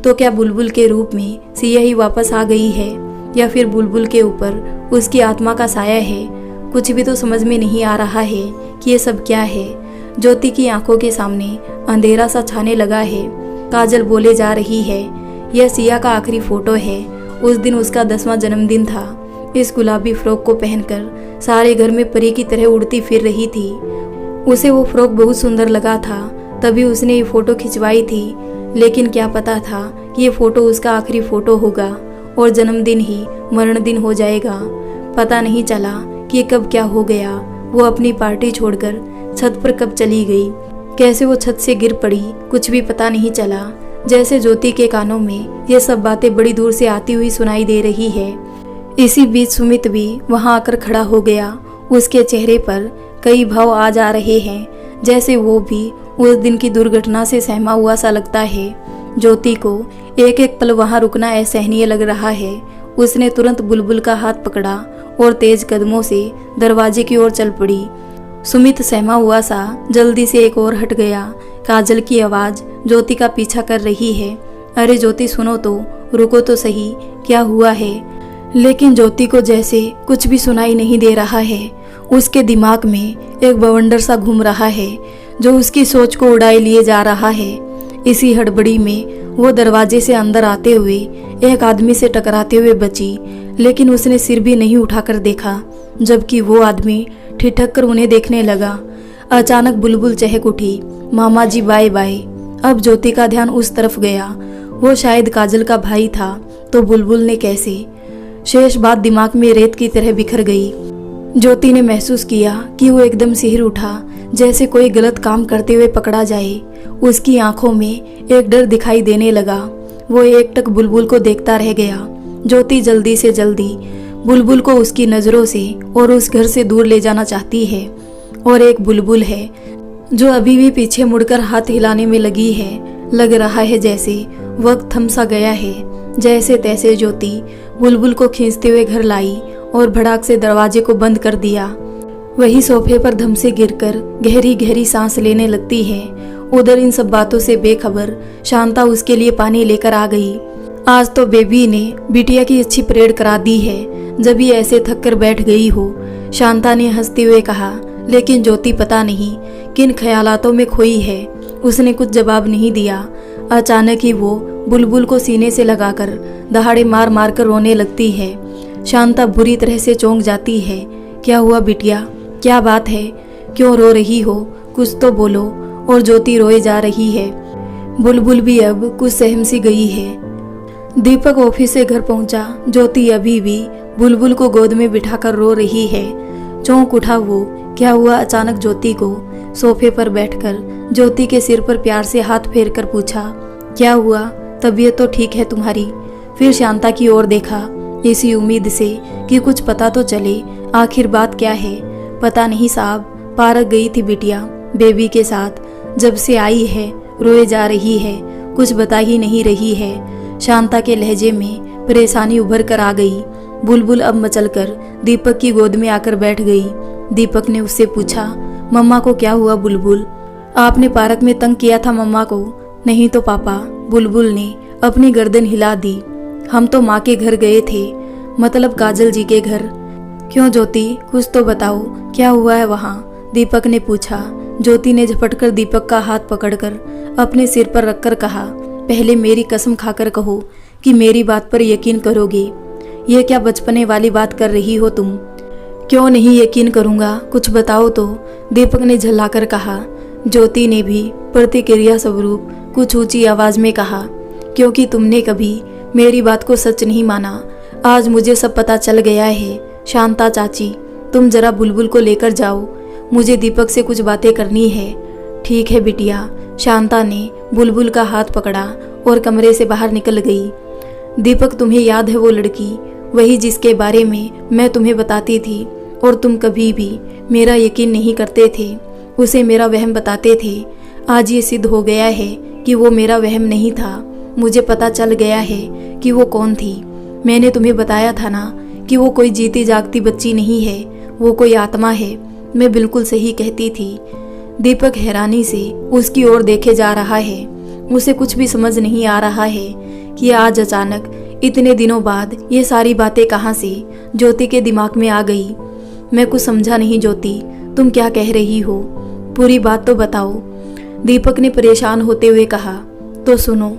तो क्या बुलबुल के रूप में सिया ही वापस आ गई है या फिर बुलबुल के ऊपर उसकी आत्मा का साया है? कुछ भी तो समझ में नहीं आ रहा है कि ये सब क्या है। ज्योति की आंखों के सामने अंधेरा सा छाने लगा है। काजल बोले जा रही है, यह सिया का आखिरी फोटो है। उस दिन उसका 10वां जन्मदिन था। इस गुलाबी फ्रॉक को पहनकर सारे घर में परी की तरह उड़ती फिर रही थी। उसे वो फ्रॉक बहुत सुंदर लगा था, तभी उसने ये फोटो खिंचवाई थी। लेकिन क्या पता था कि ये फोटो उसका आखिरी फोटो होगा और जन्मदिन ही मरण दिन हो जाएगा। पता नहीं चला कि कब क्या हो गया। वो अपनी पार्टी छोड़कर छत पर कब चली गई, कैसे वो छत से गिर पड़ी, कुछ भी पता नहीं चला। जैसे ज्योति के कानों में ये सब बातें बड़ी दूर से आती हुई सुनाई दे रही है। इसी बीच सुमित भी वहां आकर खड़ा हो गया। उसके चेहरे पर कई भाव आ जा रहे हैं, जैसे वो भी उस दिन की दुर्घटना से सहमा हुआ सा लगता है। ज्योति को एक एक पल वहां रुकना असहनीय लग रहा है। उसने तुरंत बुलबुल का हाथ पकड़ा और तेज कदमों से दरवाजे की ओर चल पड़ी। सुमित सहमा हुआ सा जल्दी से एक और हट गया। काजल की आवाज ज्योति का पीछा कर रही है, अरे ज्योति सुनो तो, रुको तो सही, क्या हुआ है? लेकिन ज्योति को जैसे कुछ भी सुनाई नहीं दे रहा है। उसके दिमाग में एक बवंडर सा घूम रहा है जो उसकी सोच को उड़ाए लिए जा रहा है। इसी हड़बड़ी में वो दरवाजे से अंदर आते हुए एक आदमी से टकराते हुए बची, लेकिन उसने सिर भी नहीं उठाकर देखा, जबकि वो आदमी ठिठक कर उन्हें देखने लगा। अचानक बुलबुल चहक उठी, मामा जी बाय बाय। अब ज्योति का ध्यान उस तरफ गया। वो शायद काजल का भाई था, तो बुलबुल ने कैसे? शेष बात दिमाग में रेत की तरह बिखर गई। ज्योति ने महसूस किया कि वो एकदम सिहर उठा, जैसे कोई गलत काम करते हुए पकड़ा जाए। उसकी आंखों में एक डर दिखाई देने लगा। वो एकटक बुलबुल को देखता रह गया। ज्योति जल्दी से जल्दी बुलबुल को उसकी नजरों से और उस घर से दूर ले जाना चाहती है। और एक बुलबुल है जो अभी भी पीछे मुड़कर हाथ हिलाने में लगी है। लग रहा है जैसे वक्त थम सा गया है। जैसे तैसे ज्योति बुलबुल को खींचते हुए घर लाई और भड़ाक से दरवाजे को बंद कर दिया। वही सोफे पर धम से गिरकर गहरी गहरी सांस लेने लगती है। उधर इन सब बातों से बेखबर शांता उसके लिए पानी लेकर आ गई। आज तो बेबी ने बिटिया की अच्छी परेड करा दी है, जब ये ऐसे थक कर बैठ गई हो, शांता ने हंसते हुए कहा। लेकिन ज्योति पता नहीं किन ख्यालातों में खोई है। उसने कुछ जवाब नहीं दिया। अचानक ही वो बुलबुल को सीने से लगाकर दहाड़े मार मार कर रोने लगती है। शांता बुरी तरह से चौंक जाती है। क्या हुआ बिटिया, क्या बात है, क्यों रो रही हो? कुछ तो बोलो। और ज्योति रोए जा रही है। बुलबुल भी अब कुछ सहम सी गई है। दीपक ऑफिस से घर पहुंचा। ज्योति अभी भी बुलबुल को गोद में बिठाकर रो रही है। चौंक उठा वो। क्या हुआ? अचानक ज्योति को सोफे पर बैठकर ज्योति के सिर पर प्यार से हाथ फेर कर पूछा, क्या हुआ? तबीयत तो ठीक है तुम्हारी? फिर शांता की ओर देखा, इसी उम्मीद से कि कुछ पता तो चले, आखिर बात क्या है। पता नहीं साहब, पार्क गई थी बिटिया बेबी के साथ, जब से आई है रोए जा रही है, कुछ बता ही नहीं रही है। शांता के लहजे में परेशानी उभर कर आ गई। बुलबुल अब मचलकर दीपक की गोद में आकर बैठ गई। दीपक ने उससे पूछा, मम्मा को क्या हुआ बुलबुल? आपने पार्क में तंग किया था मम्मा को? नहीं तो पापा, बुलबुल ने अपनी गर्दन हिला दी। हम तो माँ के घर गए थे, मतलब काजल जी के घर। क्यों ज्योति, कुछ तो बताओ, क्या हुआ है वहाँ? दीपक ने पूछा। ज्योति ने झपटकर दीपक का हाथ पकड़कर अपने सिर पर रखकर कहा, पहले मेरी कसम खाकर कहो कि मेरी बात पर यकीन करोगे। ये क्या बचपने वाली बात कर रही हो तुम? क्यों नहीं यकीन करूँगा, कुछ बताओ तो, दीपक ने झल्लाकर कहा। ज्योति ने भी प्रतिक्रिया स्वरूप कुछ ऊंची आवाज में कहा, क्योंकि तुमने कभी मेरी बात को सच नहीं माना। आज मुझे सब पता चल गया है। शांता चाची, तुम जरा बुलबुल को लेकर जाओ, मुझे दीपक से कुछ बातें करनी है। ठीक है बिटिया। शांता ने बुलबुल का हाथ पकड़ा और कमरे से बाहर निकल गई। दीपक, तुम्हें याद है वो लड़की, वही जिसके बारे में मैं तुम्हें बताती थी और तुम कभी भी मेरा यकीन नहीं करते थे, उसे मेरा वहम बताते थे। आज ये सिद्ध हो गया है कि वो मेरा वहम नहीं था। मुझे पता चल गया है कि वो कौन थी। मैंने तुम्हें बताया था ना कि वो कोई जीती जागती बच्ची नहीं है, वो कोई आत्मा है। मैं बिल्कुल सही कहती थी। दीपक हैरानी से उसकी ओर देखे जा रहा है। उसे कुछ भी समझ नहीं आ रहा है कि आज अचानक इतने दिनों बाद ये सारी बातें कहाँ से ज्योति के दिमाग में आ गई। मैं कुछ समझा नहीं ज्योति, तुम क्या कह रही हो? पूरी बात तो बताओ, दीपक ने परेशान होते हुए कहा। तो सुनो,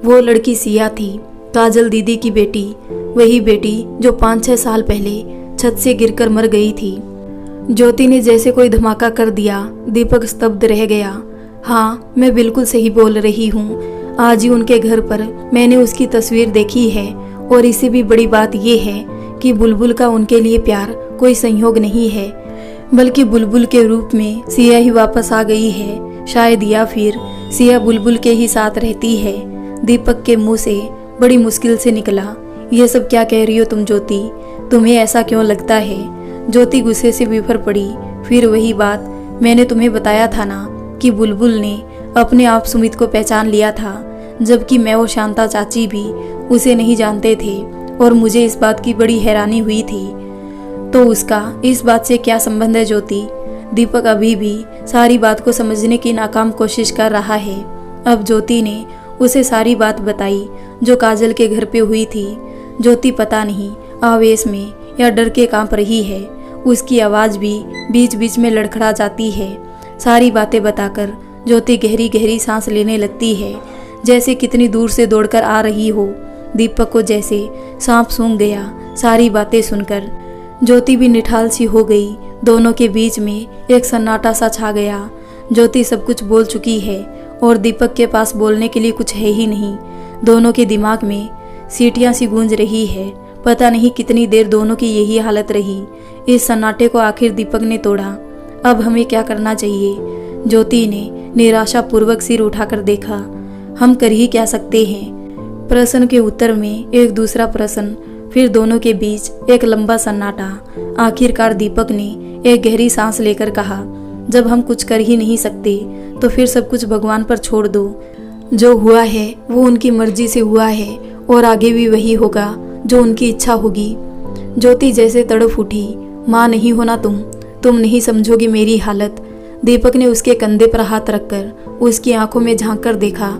वो लड़की सिया थी, काजल दीदी की बेटी, वही बेटी जो 5-6 साल पहले छत से गिरकर मर गई थी। ज्योति ने जैसे कोई धमाका कर दिया। दीपक स्तब्ध रह गया। हाँ, मैं बिल्कुल सही बोल रही हूँ। आज ही उनके घर पर मैंने उसकी तस्वीर देखी है, और इससे भी बड़ी बात यह है कि बुलबुल का उनके लिए प्यार कोई संयोग नहीं है, बल्कि बुलबुल के रूप में सिया ही वापस आ गई है। शायद या फिर सिया बुलबुल के ही साथ रहती है। दीपक के मुंह से बड़ी मुश्किल से निकला, यह सब क्या कह रही हो तुम ज्योति? तुम्हें ऐसा क्यों लगता है? ज्योति गुस्से से बिफर पड़ी। फिर वही बात, मैंने तुम्हें बताया था ना कि बुलबुल ने अपने आप सुमित को पहचान लिया था, जबकि मैं और शांता चाची भी उसे नहीं जानते थे, और मुझे इस बात की बड़ी हैरानी हुई थी। तो उसका इस बात से क्या संबंध है ज्योति? दीपक अभी भी सारी बात को समझने की नाकाम कोशिश कर रहा है। अब ज्योति ने उसे सारी बात बताई जो काजल के घर पे हुई थी। ज्योति पता नहीं आवेश में या डर के कांप रही है। उसकी आवाज भी बीच बीच में लड़खड़ा जाती है। सारी बातें बताकर ज्योति गहरी गहरी सांस लेने लगती है, जैसे कितनी दूर से दौड़कर आ रही हो। दीपक को जैसे सांप सूंघ गया सारी बातें सुनकर। ज्योति भी निठाल सी हो गई। दोनों के बीच में एक सन्नाटा सा छा गया। ज्योति सब कुछ बोल चुकी है और दीपक के पास बोलने के लिए कुछ है ही नहीं। दोनों के दिमाग में सीटियां सी गूंज रही है। पता नहीं कितनी देर दोनों की यही हालत रही। इस सन्नाटे को आखिर दीपक ने तोड़ा। अब हमें क्या करना चाहिए? ज्योति ने निराशापूर्वक सिर उठाकर देखा। हम कर ही क्या सकते हैं? प्रश्न के उत्तर में एक दूसरा प्रश्न, फिर दोनों के बीच एक लंबा सन्नाटा। आखिरकार दीपक ने एक गहरी सांस लेकर कहा, जब हम कुछ कर ही नहीं सकते तो फिर सब कुछ भगवान पर छोड़ दो। जो हुआ है वो उनकी मर्जी से हुआ है, और आगे भी वही होगा जो उनकी इच्छा होगी। ज्योति जैसे तड़प उठी। माँ नहीं होना तुम नहीं समझोगी मेरी हालत। दीपक ने उसके कंधे पर हाथ रखकर उसकी आंखों में झांक कर देखा।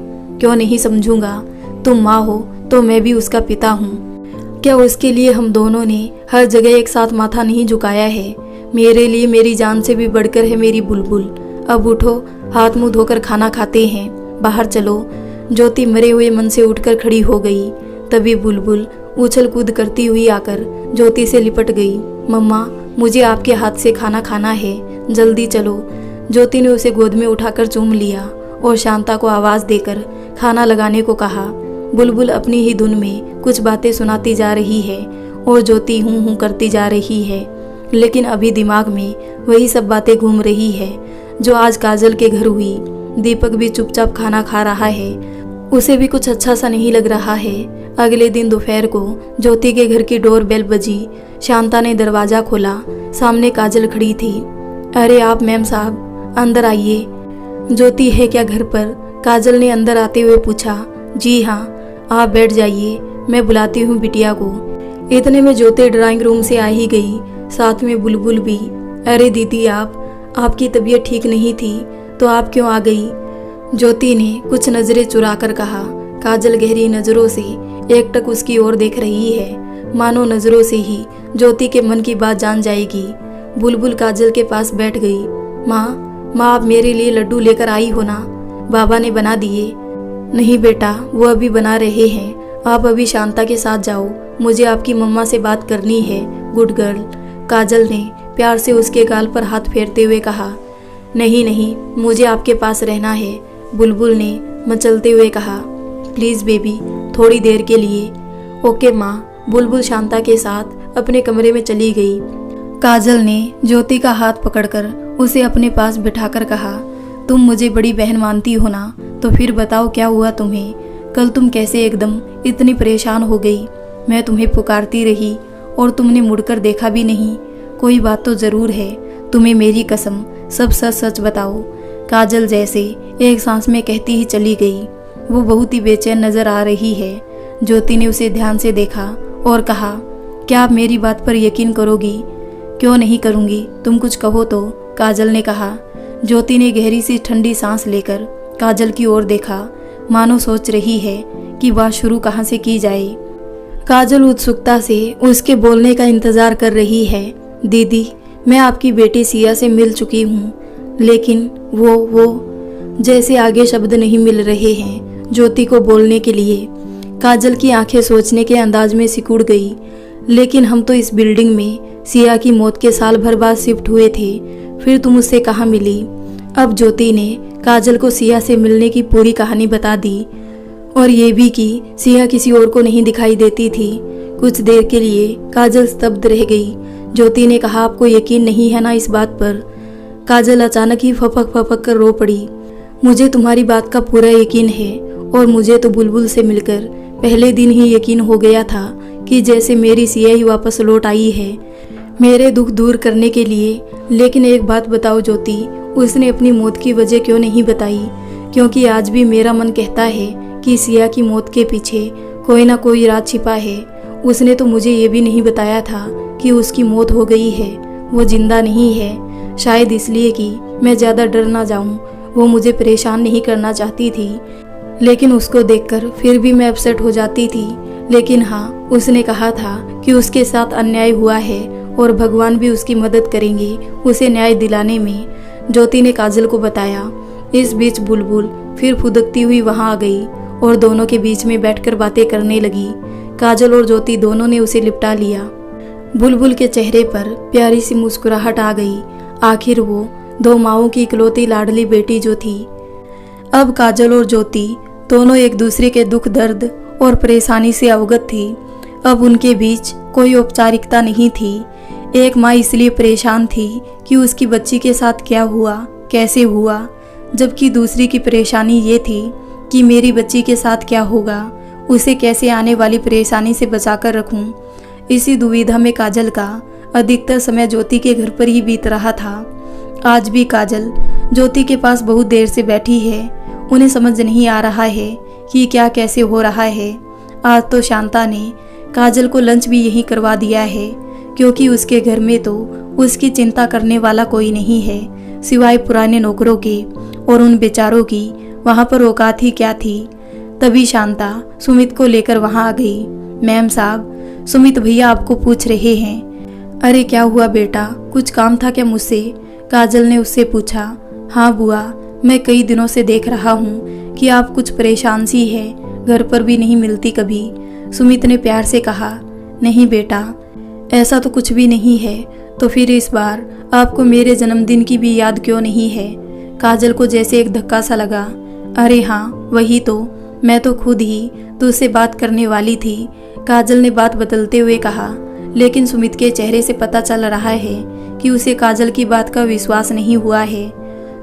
क्यों नहीं समझूंगा? तुम माँ हो तो मैं भी उसका पिता हूँ। क्या उसके लिए हम दोनों ने हर जगह एक साथ माथा नहीं झुकाया है? मेरे लिए मेरी जान से भी बढ़कर है मेरी बुलबुल। अब उठो, हाथ मुंह धोकर खाना खाते हैं, बाहर चलो। ज्योति मरे हुए मन से उठकर खड़ी हो गई। तभी बुलबुल उछल कूद करती हुई आकर ज्योति से लिपट गई। मम्मा, मुझे आपके हाथ से खाना खाना है, जल्दी चलो। ज्योति ने उसे गोद में उठाकर चूम लिया और शांता को आवाज देकर खाना लगाने को कहा। बुलबुल अपनी ही धुन में कुछ बातें सुनाती जा रही है और ज्योति हूँ हूँ करती जा रही है, लेकिन अभी दिमाग में वही सब बातें घूम रही है जो आज काजल के घर हुई। दीपक भी चुपचाप खाना खा रहा है। उसे भी कुछ अच्छा सा नहीं लग रहा है। अगले दिन दोपहर को ज्योति के घर की डोर बेल बजी। शांता ने दरवाजा खोला। सामने काजल खड़ी थी। अरे आप मैम साहब, अंदर आइए। ज्योति है क्या घर पर? काजल ने अंदर आते हुए पूछा। जी हाँ, आप बैठ जाइए, मैं बुलाती हूँ बिटिया को। इतने में ज्योति ड्राइंग रूम से आ ही गई, साथ में बुलबुल भी। अरे दीदी, आपकी तबीयत ठीक नहीं थी तो आप क्यों आ गई? ज्योति ने कुछ नजरें चुरा कर कहा। काजल गहरी नजरों से एकटक उसकी ओर देख रही है, मानो नजरों से ही ज्योति के मन की बात जान जाएगी। बुलबुल काजल के पास बैठ गई। माँ आप मेरे लिए लड्डू लेकर आई हो ना? बाबा ने बना दिए। नहीं बेटा, वो अभी बना रहे हैं, आप अभी शांता के साथ जाओ, मुझे आपकी मम्मा से बात करनी है। गुड गर्ल, काजल ने प्यार से उसके गाल पर हाथ फेरते हुए कहा। नहीं, मुझे आपके पास रहना है, बुलबुल ने मचलते हुए कहा। प्लीज़ बेबी, थोड़ी देर के लिए। ओके माँ। बुलबुल शांता के साथ अपने कमरे में चली गई। काजल ने ज्योति का हाथ पकड़कर उसे अपने पास बिठाकर कहा, तुम मुझे बड़ी बहन मानती हो ना, तो फिर बताओ क्या हुआ तुम्हें? कल तुम कैसे एकदम इतनी परेशान हो गई? मैं तुम्हें पुकारती रही और तुमने मुड़कर देखा भी नहीं। कोई बात तो ज़रूर है, तुम्हें मेरी कसम सब सच सच बताओ। काजल जैसे एक सांस में कहती ही चली गई। वो बहुत ही बेचैन नजर आ रही है। ज्योति ने उसे ध्यान से देखा और कहा, क्या आप मेरी बात पर यकीन करोगी? क्यों नहीं करूँगी, तुम कुछ कहो तो, काजल ने कहा। ज्योति ने गहरी सी ठंडी सांस लेकर काजल की ओर देखा, मानो सोच रही है कि बात शुरू कहाँ से की जाए। काजल उत्सुकता से उसके बोलने का इंतजार कर रही है। दीदी, मैं आपकी बेटी सिया से मिल चुकी हूँ, लेकिन वो जैसे आगे शब्द नहीं मिल रहे हैं ज्योति को बोलने के लिए। काजल की आंखें सोचने के अंदाज में सिकुड़ गई। लेकिन हम तो इस बिल्डिंग में सिया की मौत के साल भर बाद शिफ्ट हुए थे, फिर तुम उससे कहाँ मिली? अब ज्योति ने काजल को सिया से मिलने की पूरी कहानी बता दी और ये भी कि सिया किसी और को नहीं दिखाई देती थी। कुछ देर के लिए काजल स्तब्ध रह गई। ज्योति ने कहा, आपको यकीन नहीं है ना इस बात पर? काजल अचानक ही फपक कर रो पड़ी। मुझे तुम्हारी बात का पूरा यकीन है और मुझे तो बुलबुल से मिलकर पहले दिन ही यकीन हो गया था कि जैसे मेरी सिया ही वापस लौट आई है मेरे दुख दूर करने के लिए। लेकिन एक बात बताओ ज्योति, उसने अपनी मौत की वजह क्यों नहीं बताई? क्योंकि आज भी मेरा मन कहता है कि सिया की मौत के पीछे कोई ना कोई राज छिपा है। उसने तो मुझे ये भी नहीं बताया था कि उसकी मौत हो गई है, वो जिंदा नहीं है। शायद इसलिए कि मैं ज़्यादा डर ना जाऊं। वो मुझे परेशान नहीं करना चाहती थी, लेकिन उसको देखकर फिर भी मैं अपसेट हो जाती थी। लेकिन हाँ, उसने कहा था कि उसके साथ अन्याय हुआ है और भगवान भी उसकी मदद करेंगे उसे न्याय दिलाने में, ज्योति ने काजल को बताया। इस बीच बुलबुल फिर फुदकती हुई वहां आ गई और दोनों के बीच में बैठकर बातें करने लगी। काजल और ज्योति दोनों ने उसे लिपटा लिया। बुलबुल के चेहरे पर प्यारी सी मुस्कुराहट आ गई। आखिर वो दो माओं की इकलौती लाडली बेटी जो थी। अब काजल और ज्योति दोनों एक दूसरे के दुख दर्द और परेशानी से अवगत थी। अब उनके बीच कोई औपचारिकता नहीं थी। एक माँ इसलिए परेशान थी कि उसकी बच्ची के साथ क्या हुआ, कैसे हुआ, जबकि दूसरी की परेशानी ये थी कि मेरी बच्ची के साथ क्या होगा, उसे कैसे आने वाली परेशानी से बचाकर रखूं। इसी दुविधा में काजल का अधिकतर समय ज्योति के घर पर ही बीत रहा था। आज भी काजल ज्योति के पास बहुत देर से बैठी है। उन्हें समझ नहीं आ रहा है कि क्या कैसे हो रहा है। आज तो शांता ने काजल को लंच भी यहीं करवा दिया है, क्योंकि उसके घर में तो उसकी चिंता करने वाला कोई नहीं है सिवाय पुराने नौकरों के, और उन बेचारों की वहाँ पर औकात ही क्या थी। तभी शांता सुमित को लेकर वहाँ आ गई। मैम साहब, सुमित भैया आपको पूछ रहे हैं। अरे क्या हुआ बेटा, कुछ काम था क्या मुझसे? काजल ने उससे पूछा। हाँ बुआ, मैं कई दिनों से देख रहा हूँ कि आप कुछ परेशान सी है, घर पर भी नहीं मिलती कभी, सुमित ने प्यार से कहा। नहीं बेटा, ऐसा तो कुछ भी नहीं है। तो फिर इस बार आपको मेरे जन्मदिन की भी याद क्यों नहीं है? काजल को जैसे एक धक्का सा लगा। अरे हाँ, वही तो, मैं तो खुद ही तुझसे बात करने वाली थी, काजल ने बात बदलते हुए कहा। लेकिन सुमित के चेहरे से पता चल रहा है कि उसे काजल की बात का विश्वास नहीं हुआ है।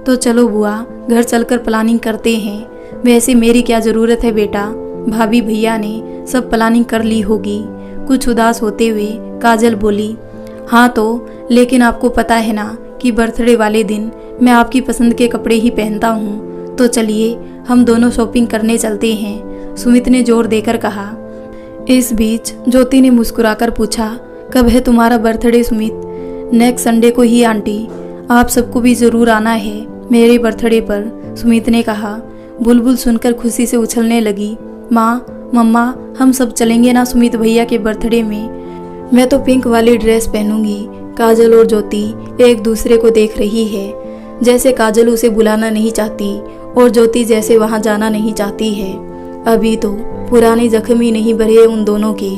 तो चलो बुआ, घर चलकर प्लानिंग करते हैं। वैसे मेरी क्या ज़रूरत है बेटा, भाभी भैया ने सब प्लानिंग कर ली होगी। कुछ उदास होते हुए काजल बोली। हाँ तो, लेकिन आपको पता है ना कि बर्थडे वाले दिन मैं आपकी पसंद के कपड़े ही पहनता हूँ। तो चलिए हम दोनों शॉपिंग करने चलते हैं, सुमित ने जोर देकर कहा। इस बीच ज्योति ने मुस्कुराकर पूछा, कब है तुम्हारा बर्थडे सुमित? नेक्स्ट संडे को ही आंटी, आप सबको भी ज़रूर आना है मेरे बर्थडे पर, सुमित ने कहा। बुलबुल सुनकर खुशी से उछलने लगी। माँ, मम्मा हम सब चलेंगे ना सुमित भैया के बर्थडे में? मैं तो पिंक वाली ड्रेस पहनूंगी। काजल और ज्योति एक दूसरे को देख रही है, जैसे काजल उसे बुलाना नहीं चाहती और ज्योति जैसे वहां जाना नहीं चाहती है। अभी तो पुराने जख्म ही नहीं भरे उन दोनों के।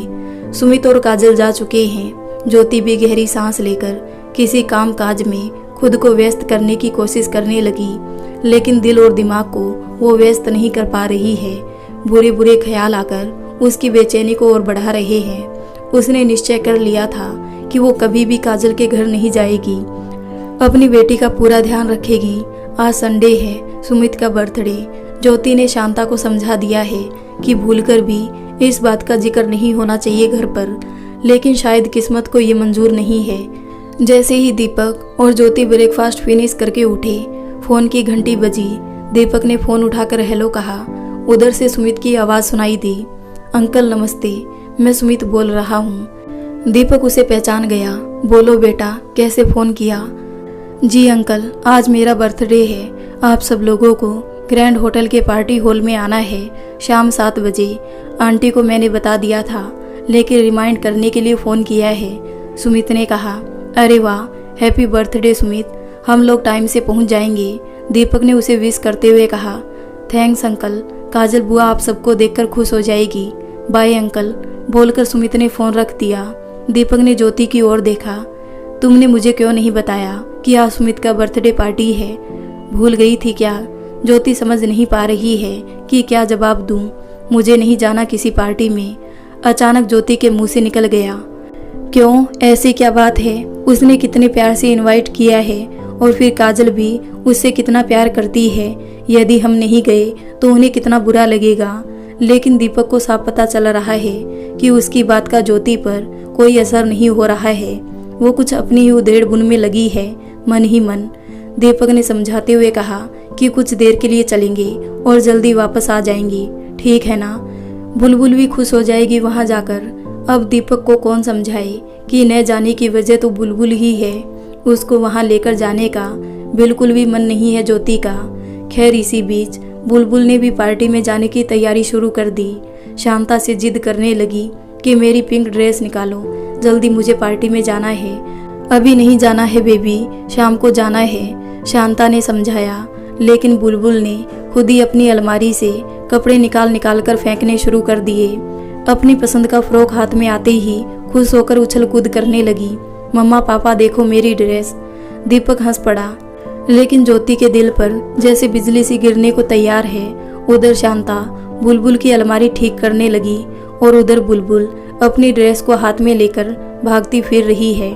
सुमित और काजल जा चुके हैं। ज्योति भी गहरी सांस लेकर किसी काम काज में खुद को व्यस्त करने की कोशिश करने लगी, लेकिन दिल और दिमाग को वो व्यस्त नहीं कर पा रही है। बुरे बुरे ख्याल आकर उसकी बेचैनी को और बढ़ा रहे हैं। उसने निश्चय कर लिया था कि वो कभी भी काजल के घर नहीं जाएगी, अपनी बेटी का पूरा ध्यान रखेगी। आज संडे है, सुमित का बर्थडे। ज्योति ने शांता को समझा दिया है कि भूलकर भी इस बात का जिक्र नहीं होना चाहिए घर पर, लेकिन शायद किस्मत को ये मंजूर नहीं है। जैसे ही दीपक और ज्योति ब्रेकफास्ट फिनिश करके उठे, फोन की घंटी बजी। दीपक ने फोन उठाकर हेलो कहा। उधर से सुमित की आवाज़ सुनाई दी। अंकल नमस्ते, मैं सुमित बोल रहा हूँ। दीपक उसे पहचान गया। बोलो बेटा, कैसे फ़ोन किया? जी अंकल, आज मेरा बर्थडे है। आप सब लोगों को ग्रैंड होटल के पार्टी हॉल में आना है शाम 7 बजे। आंटी को मैंने बता दिया था, लेकिन रिमाइंड करने के लिए फ़ोन किया है, सुमित ने कहा। अरे वाह, हैप्पी बर्थडे सुमित, हम लोग टाइम से पहुंच जाएंगे, दीपक ने उसे विश करते हुए कहा। थैंक्स अंकल, काजल बुआ आप सबको देखकर खुश हो जाएगी। बाय अंकल, बोलकर सुमित ने फ़ोन रख दिया। दीपक ने ज्योति की ओर देखा। तुमने मुझे क्यों नहीं बताया कि आज सुमित का बर्थडे पार्टी है? भूल गई थी क्या? ज्योति समझ नहीं पा रही है कि क्या जवाब दूं। मुझे नहीं जाना किसी पार्टी में, अचानक ज्योति के मुंह से निकल गया। क्यों, ऐसी क्या बात है? उसने कितने प्यार से इनवाइट किया है और फिर काजल भी उससे कितना प्यार करती है। यदि हम नहीं गए तो उन्हें कितना बुरा लगेगा। लेकिन दीपक को साफ पता चल रहा है कि उसकी बात का ज्योति पर कोई असर नहीं हो रहा है। वो कुछ अपनी ही उधेड़ बुन में लगी है, मन ही मन। दीपक ने समझाते हुए कहा कि कुछ देर के लिए चलेंगे और जल्दी वापस आ जाएंगी, ठीक है ना? बुलबुल भी खुश हो जाएगी वहां जाकर। अब दीपक को कौन समझाए कि न जाने की वजह तो बुलबुल ही है। उसको वहां लेकर जाने का बिल्कुल भी मन नहीं है ज्योति का। खैर, इसी बीच बुलबुल ने भी पार्टी में जाने की तैयारी शुरू कर दी। शांता से जिद करने लगी कि मेरी पिंक ड्रेस निकालो, जल्दी मुझे पार्टी में जाना है। अभी नहीं जाना है बेबी, शाम को जाना है, शांता ने समझाया। लेकिन बुलबुल ने खुद ही अपनी अलमारी से कपड़े निकाल कर फेंकने शुरू कर दिए। अपनी पसंद का फ्रॉक हाथ में आते ही खुश होकर उछल कूद करने लगी। मम्मा पापा देखो मेरी ड्रेस। दीपक हंस पड़ा, लेकिन ज्योति के दिल पर जैसे बिजली सी गिरने को तैयार है। उधर शांता बुलबुल की अलमारी ठीक करने लगी और उधर बुलबुल अपनी ड्रेस को हाथ में लेकर भागती फिर रही है।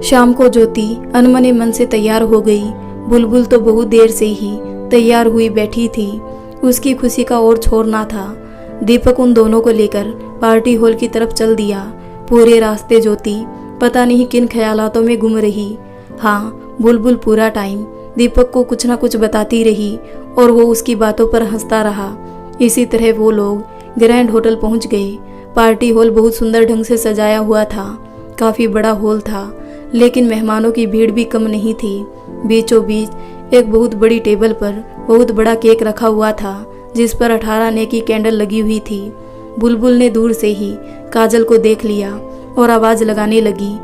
शाम को ज्योति अनमने मन से तैयार हो गई। बुलबुल तो बहुत देर से ही तैयार हुई बैठी थी। उसकी खुशी का और छोर ना था। दीपक उन दोनों को लेकर पार्टी हॉल की तरफ चल दिया। पूरे रास्ते ज्योति पता नहीं किन ख्यालातों में गुम रही। हाँ, बुलबुल पूरा टाइम दीपक को कुछ न कुछ बताती रही और वो उसकी बातों पर हंसता रहा। इसी तरह वो लोग ग्रैंड होटल पहुंच गए। पार्टी हॉल बहुत सुंदर ढंग से सजाया हुआ था। काफ़ी बड़ा हॉल था, लेकिन मेहमानों की भीड़ भी कम नहीं थी। बीचों बीच एक बहुत बड़ी टेबल पर बहुत बड़ा केक रखा हुआ था, जिस पर 18 आने की कैंडल लगी हुई थी। बुलबुल ने दूर से ही काजल को देख लिया और आवाज़ लगाने लगी।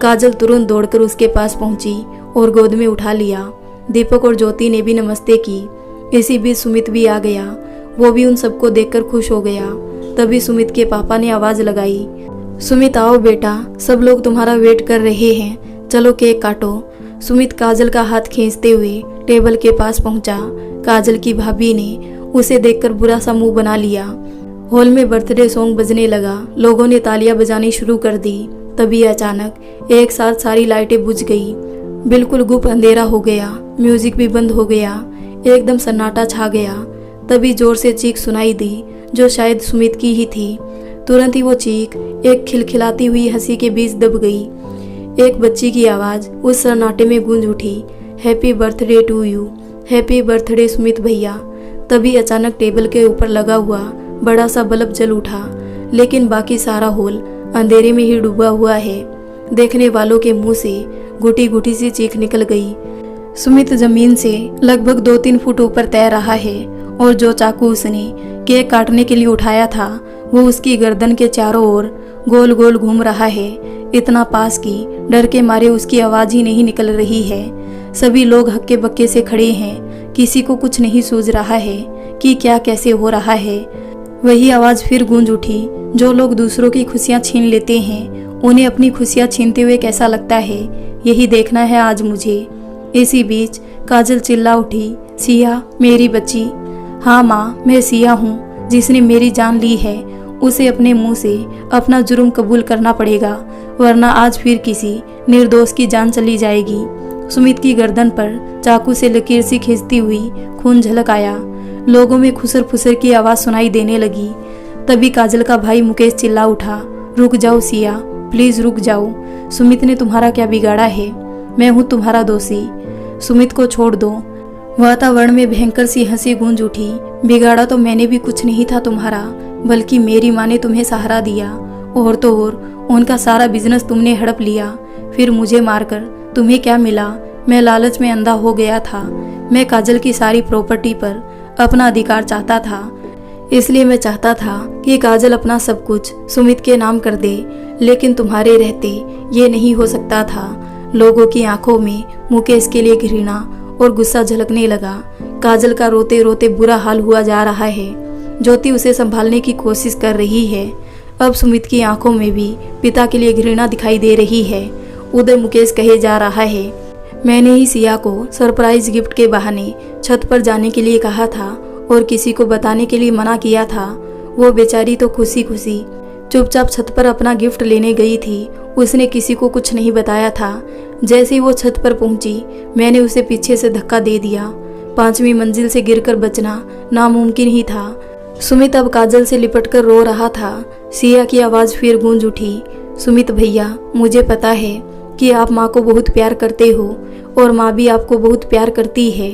काजल तुरंत दौड़कर उसके पास पहुंची और गोद में उठा लिया। दीपक और ज्योति ने भी नमस्ते की। इसी बीच सुमित भी आ गया। वो भी उन सबको देखकर खुश हो गया। तभी सुमित के पापा ने आवाज़ लगाई, सुमित आओ बेटा, सब लोग तुम्हारा वेट कर रहे हैं, चलो केक काटो। सुमित काजल का हाथ खींचते हुए टेबल के पास पहुंचा। काजल की भाभी ने उसे देखकर बुरा सा मुंह बना लिया। हॉल में बर्थडे सॉन्ग बजने लगा। लोगों ने तालियां बजानी शुरू कर दी। तभी अचानक एक साथ सारी लाइटें बुझ गई। बिल्कुल गुप अंधेरा हो गया। म्यूजिक भी बंद हो गया। एकदम सन्नाटा छा गया। तभी जोर से चीख सुनाई दी, जो शायद सुमित की ही थी। तुरंत ही वो चीख एक खिलखिलाती हुई हंसी के बीच दब गई। एक बच्ची की आवाज़ उस सन्नाटे में गूंज उठी, happy birthday to you, happy birthday Sumit भैया। तभी अचानक टेबल के ऊपर लगा हुआ बड़ा सा बल्ब जल उठा, लेकिन बाकी सारा हॉल अंधेरे में ही डूबा हुआ है। देखने वालों के मुंह से घुटी घुटी सी चीख निकल गई। सुमित जमीन से लगभग 2-3 फुट ऊपर तैर रहा है और जो चाकू उसने केक काटने के लिए उठाया था वो उसकी गर्दन के चारों ओर गोल गोल घूम रहा है, इतना पास कि डर के मारे उसकी आवाज ही नहीं निकल रही है। सभी लोग हक्के बक्के से खड़े हैं, किसी को कुछ नहीं सूझ रहा है कि क्या कैसे हो रहा है। वही आवाज फिर गूंज उठी, जो लोग दूसरों की खुशियां छीन लेते हैं उन्हें अपनी खुशियां छीनते हुए कैसा लगता है, यही देखना है आज मुझे। इसी बीच काजल चिल्ला उठी, सिया मेरी बच्ची। हाँ माँ, मैं सिया हूँ, जिसने मेरी जान ली है उसे अपने मुंह से अपना जुर्म कबूल करना पड़ेगा, वरना आज फिर किसी निर्दोष की जान चली जाएगी। सुमित की गर्दन पर चाकू से लकीर सी खींचती हुई खून झलक आया। लोगों में खुसर फुसर की आवाज सुनाई देने लगी। तभी काजल का भाई मुकेश चिल्ला उठा, रुक जाओ सिया, प्लीज रुक जाओ। सुमित ने तुम्हारा क्या बिगाड़ा है? मैं हूँ तुम्हारा दोषी, सुमित को छोड़ दो। वातावरण में भयंकर सी हंसी गूंज उठी। बिगाड़ा तो मैंने भी कुछ नहीं था तुम्हारा, बल्कि मेरी माँ ने तुम्हें सहारा दिया, और तो और उनका सारा बिजनेस तुमने हड़प लिया। फिर मुझे मारकर तुम्हें क्या मिला? मैं लालच में अंधा हो गया था। मैं काजल की सारी प्रॉपर्टी पर अपना अधिकार चाहता था, इसलिए मैं चाहता था कि काजल अपना सब कुछ सुमित के नाम कर दे, लेकिन तुम्हारे रहते ये नहीं हो सकता था। लोगों की आंखों में मुकेश के लिए घृणा और गुस्सा झलकने लगा। काजल का रोते रोते बुरा हाल हुआ जा रहा है। ज्योति उसे संभालने की कोशिश कर रही है। अब सुमित की आंखों में भी पिता के लिए घृणा दिखाई दे रही है। उधर मुकेश कहे जा रहा है, मैंने ही सिया को सरप्राइज गिफ्ट के बहाने छत पर जाने के लिए कहा था और किसी को बताने के लिए मना किया था। वो बेचारी तो खुशी खुशी चुपचाप छत पर अपना गिफ्ट लेने गई थी। उसने किसी को कुछ नहीं बताया था। जैसे ही वो छत पर पहुंची, मैंने उसे पीछे से धक्का दे दिया। 5वीं मंजिल से गिरकर बचना नामुमकिन ही था। सुमित अब काजल से लिपटकर रो रहा था। सिया की आवाज फिर गूंज उठी, सुमित भैया, मुझे पता है कि आप माँ को बहुत प्यार करते हो और माँ भी आपको बहुत प्यार करती है।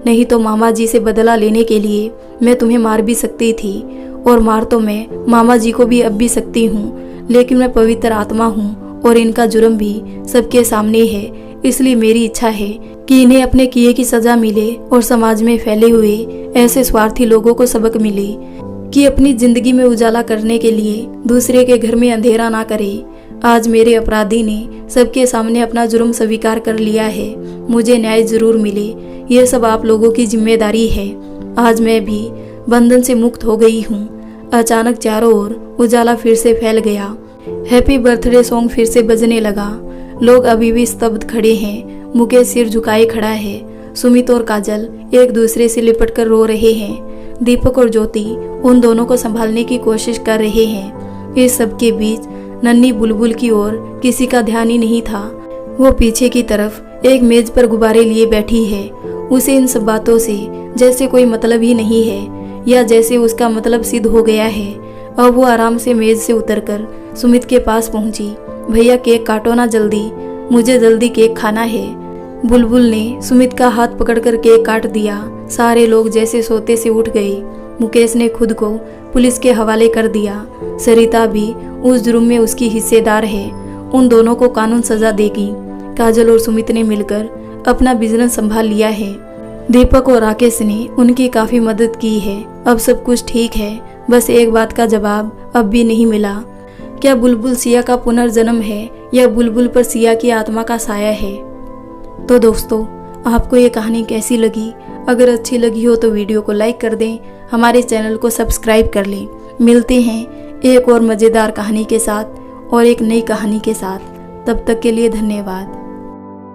नहीं तो मामा जी से बदला लेने के लिए मैं तुम्हें मार भी सकती थी, और मार तो मैं मामा जी को भी अब भी सकती हूँ, लेकिन मैं पवित्र आत्मा हूँ और इनका जुर्म भी सबके सामने है। इसलिए मेरी इच्छा है कि इन्हें अपने किए की सजा मिले और समाज में फैले हुए ऐसे स्वार्थी लोगों को सबक मिले कि अपनी जिंदगी में उजाला करने के लिए दूसरे के घर में अंधेरा ना करे। आज मेरे अपराधी ने सबके सामने अपना जुर्म स्वीकार कर लिया है। मुझे न्याय जरूर मिले, ये सब आप लोगों की जिम्मेदारी है। आज मैं भी बंधन से मुक्त हो गई हूँ। अचानक चारों ओर उजाला फिर से फैल गया। हैप्पी बर्थडे सॉन्ग फिर से बजने लगा। लोग अभी भी स्तब्ध खड़े हैं। मुकेश सिर झुकाए खड़ा है। सुमित और काजल एक दूसरे से लिपट कर रो रहे हैं। दीपक और ज्योति उन दोनों को संभालने की कोशिश कर रहे हैं। इस सब के बीच नन्ही बुलबुल की ओर किसी का ध्यान ही नहीं था। वो पीछे की तरफ एक मेज पर गुब्बारे लिए बैठी है। उसे इन सब बातों से जैसे कोई मतलब ही नहीं है, या जैसे उसका मतलब सिद्ध हो गया है। अब वो आराम से मेज से उतरकर सुमित के पास पहुंची। भैया केक काटो ना जल्दी, मुझे जल्दी केक खाना है। बुलबुल ने सुमित का हाथ पकड़कर केक काट दिया। सारे लोग जैसे सोते से उठ गए। मुकेश ने खुद को पुलिस के हवाले कर दिया। सरिता भी उस जुर्म में उसकी हिस्सेदार है। उन दोनों को कानून सजा देगी। काजल और सुमित ने मिलकर अपना बिजनेस संभाल लिया है। दीपक और राकेश ने उनकी काफी मदद की है। अब सब कुछ ठीक है, बस एक बात का जवाब अब भी नहीं मिला। क्या बुलबुल सिया का पुनर्जन्म है या बुलबुल पर सिया की आत्मा का साया है? तो दोस्तों, आपको ये कहानी कैसी लगी? अगर अच्छी लगी हो तो वीडियो को लाइक कर दें, हमारे चैनल को सब्सक्राइब कर लें। मिलते हैं एक और मज़ेदार कहानी के साथ और एक नई कहानी के साथ। तब तक के लिए धन्यवाद।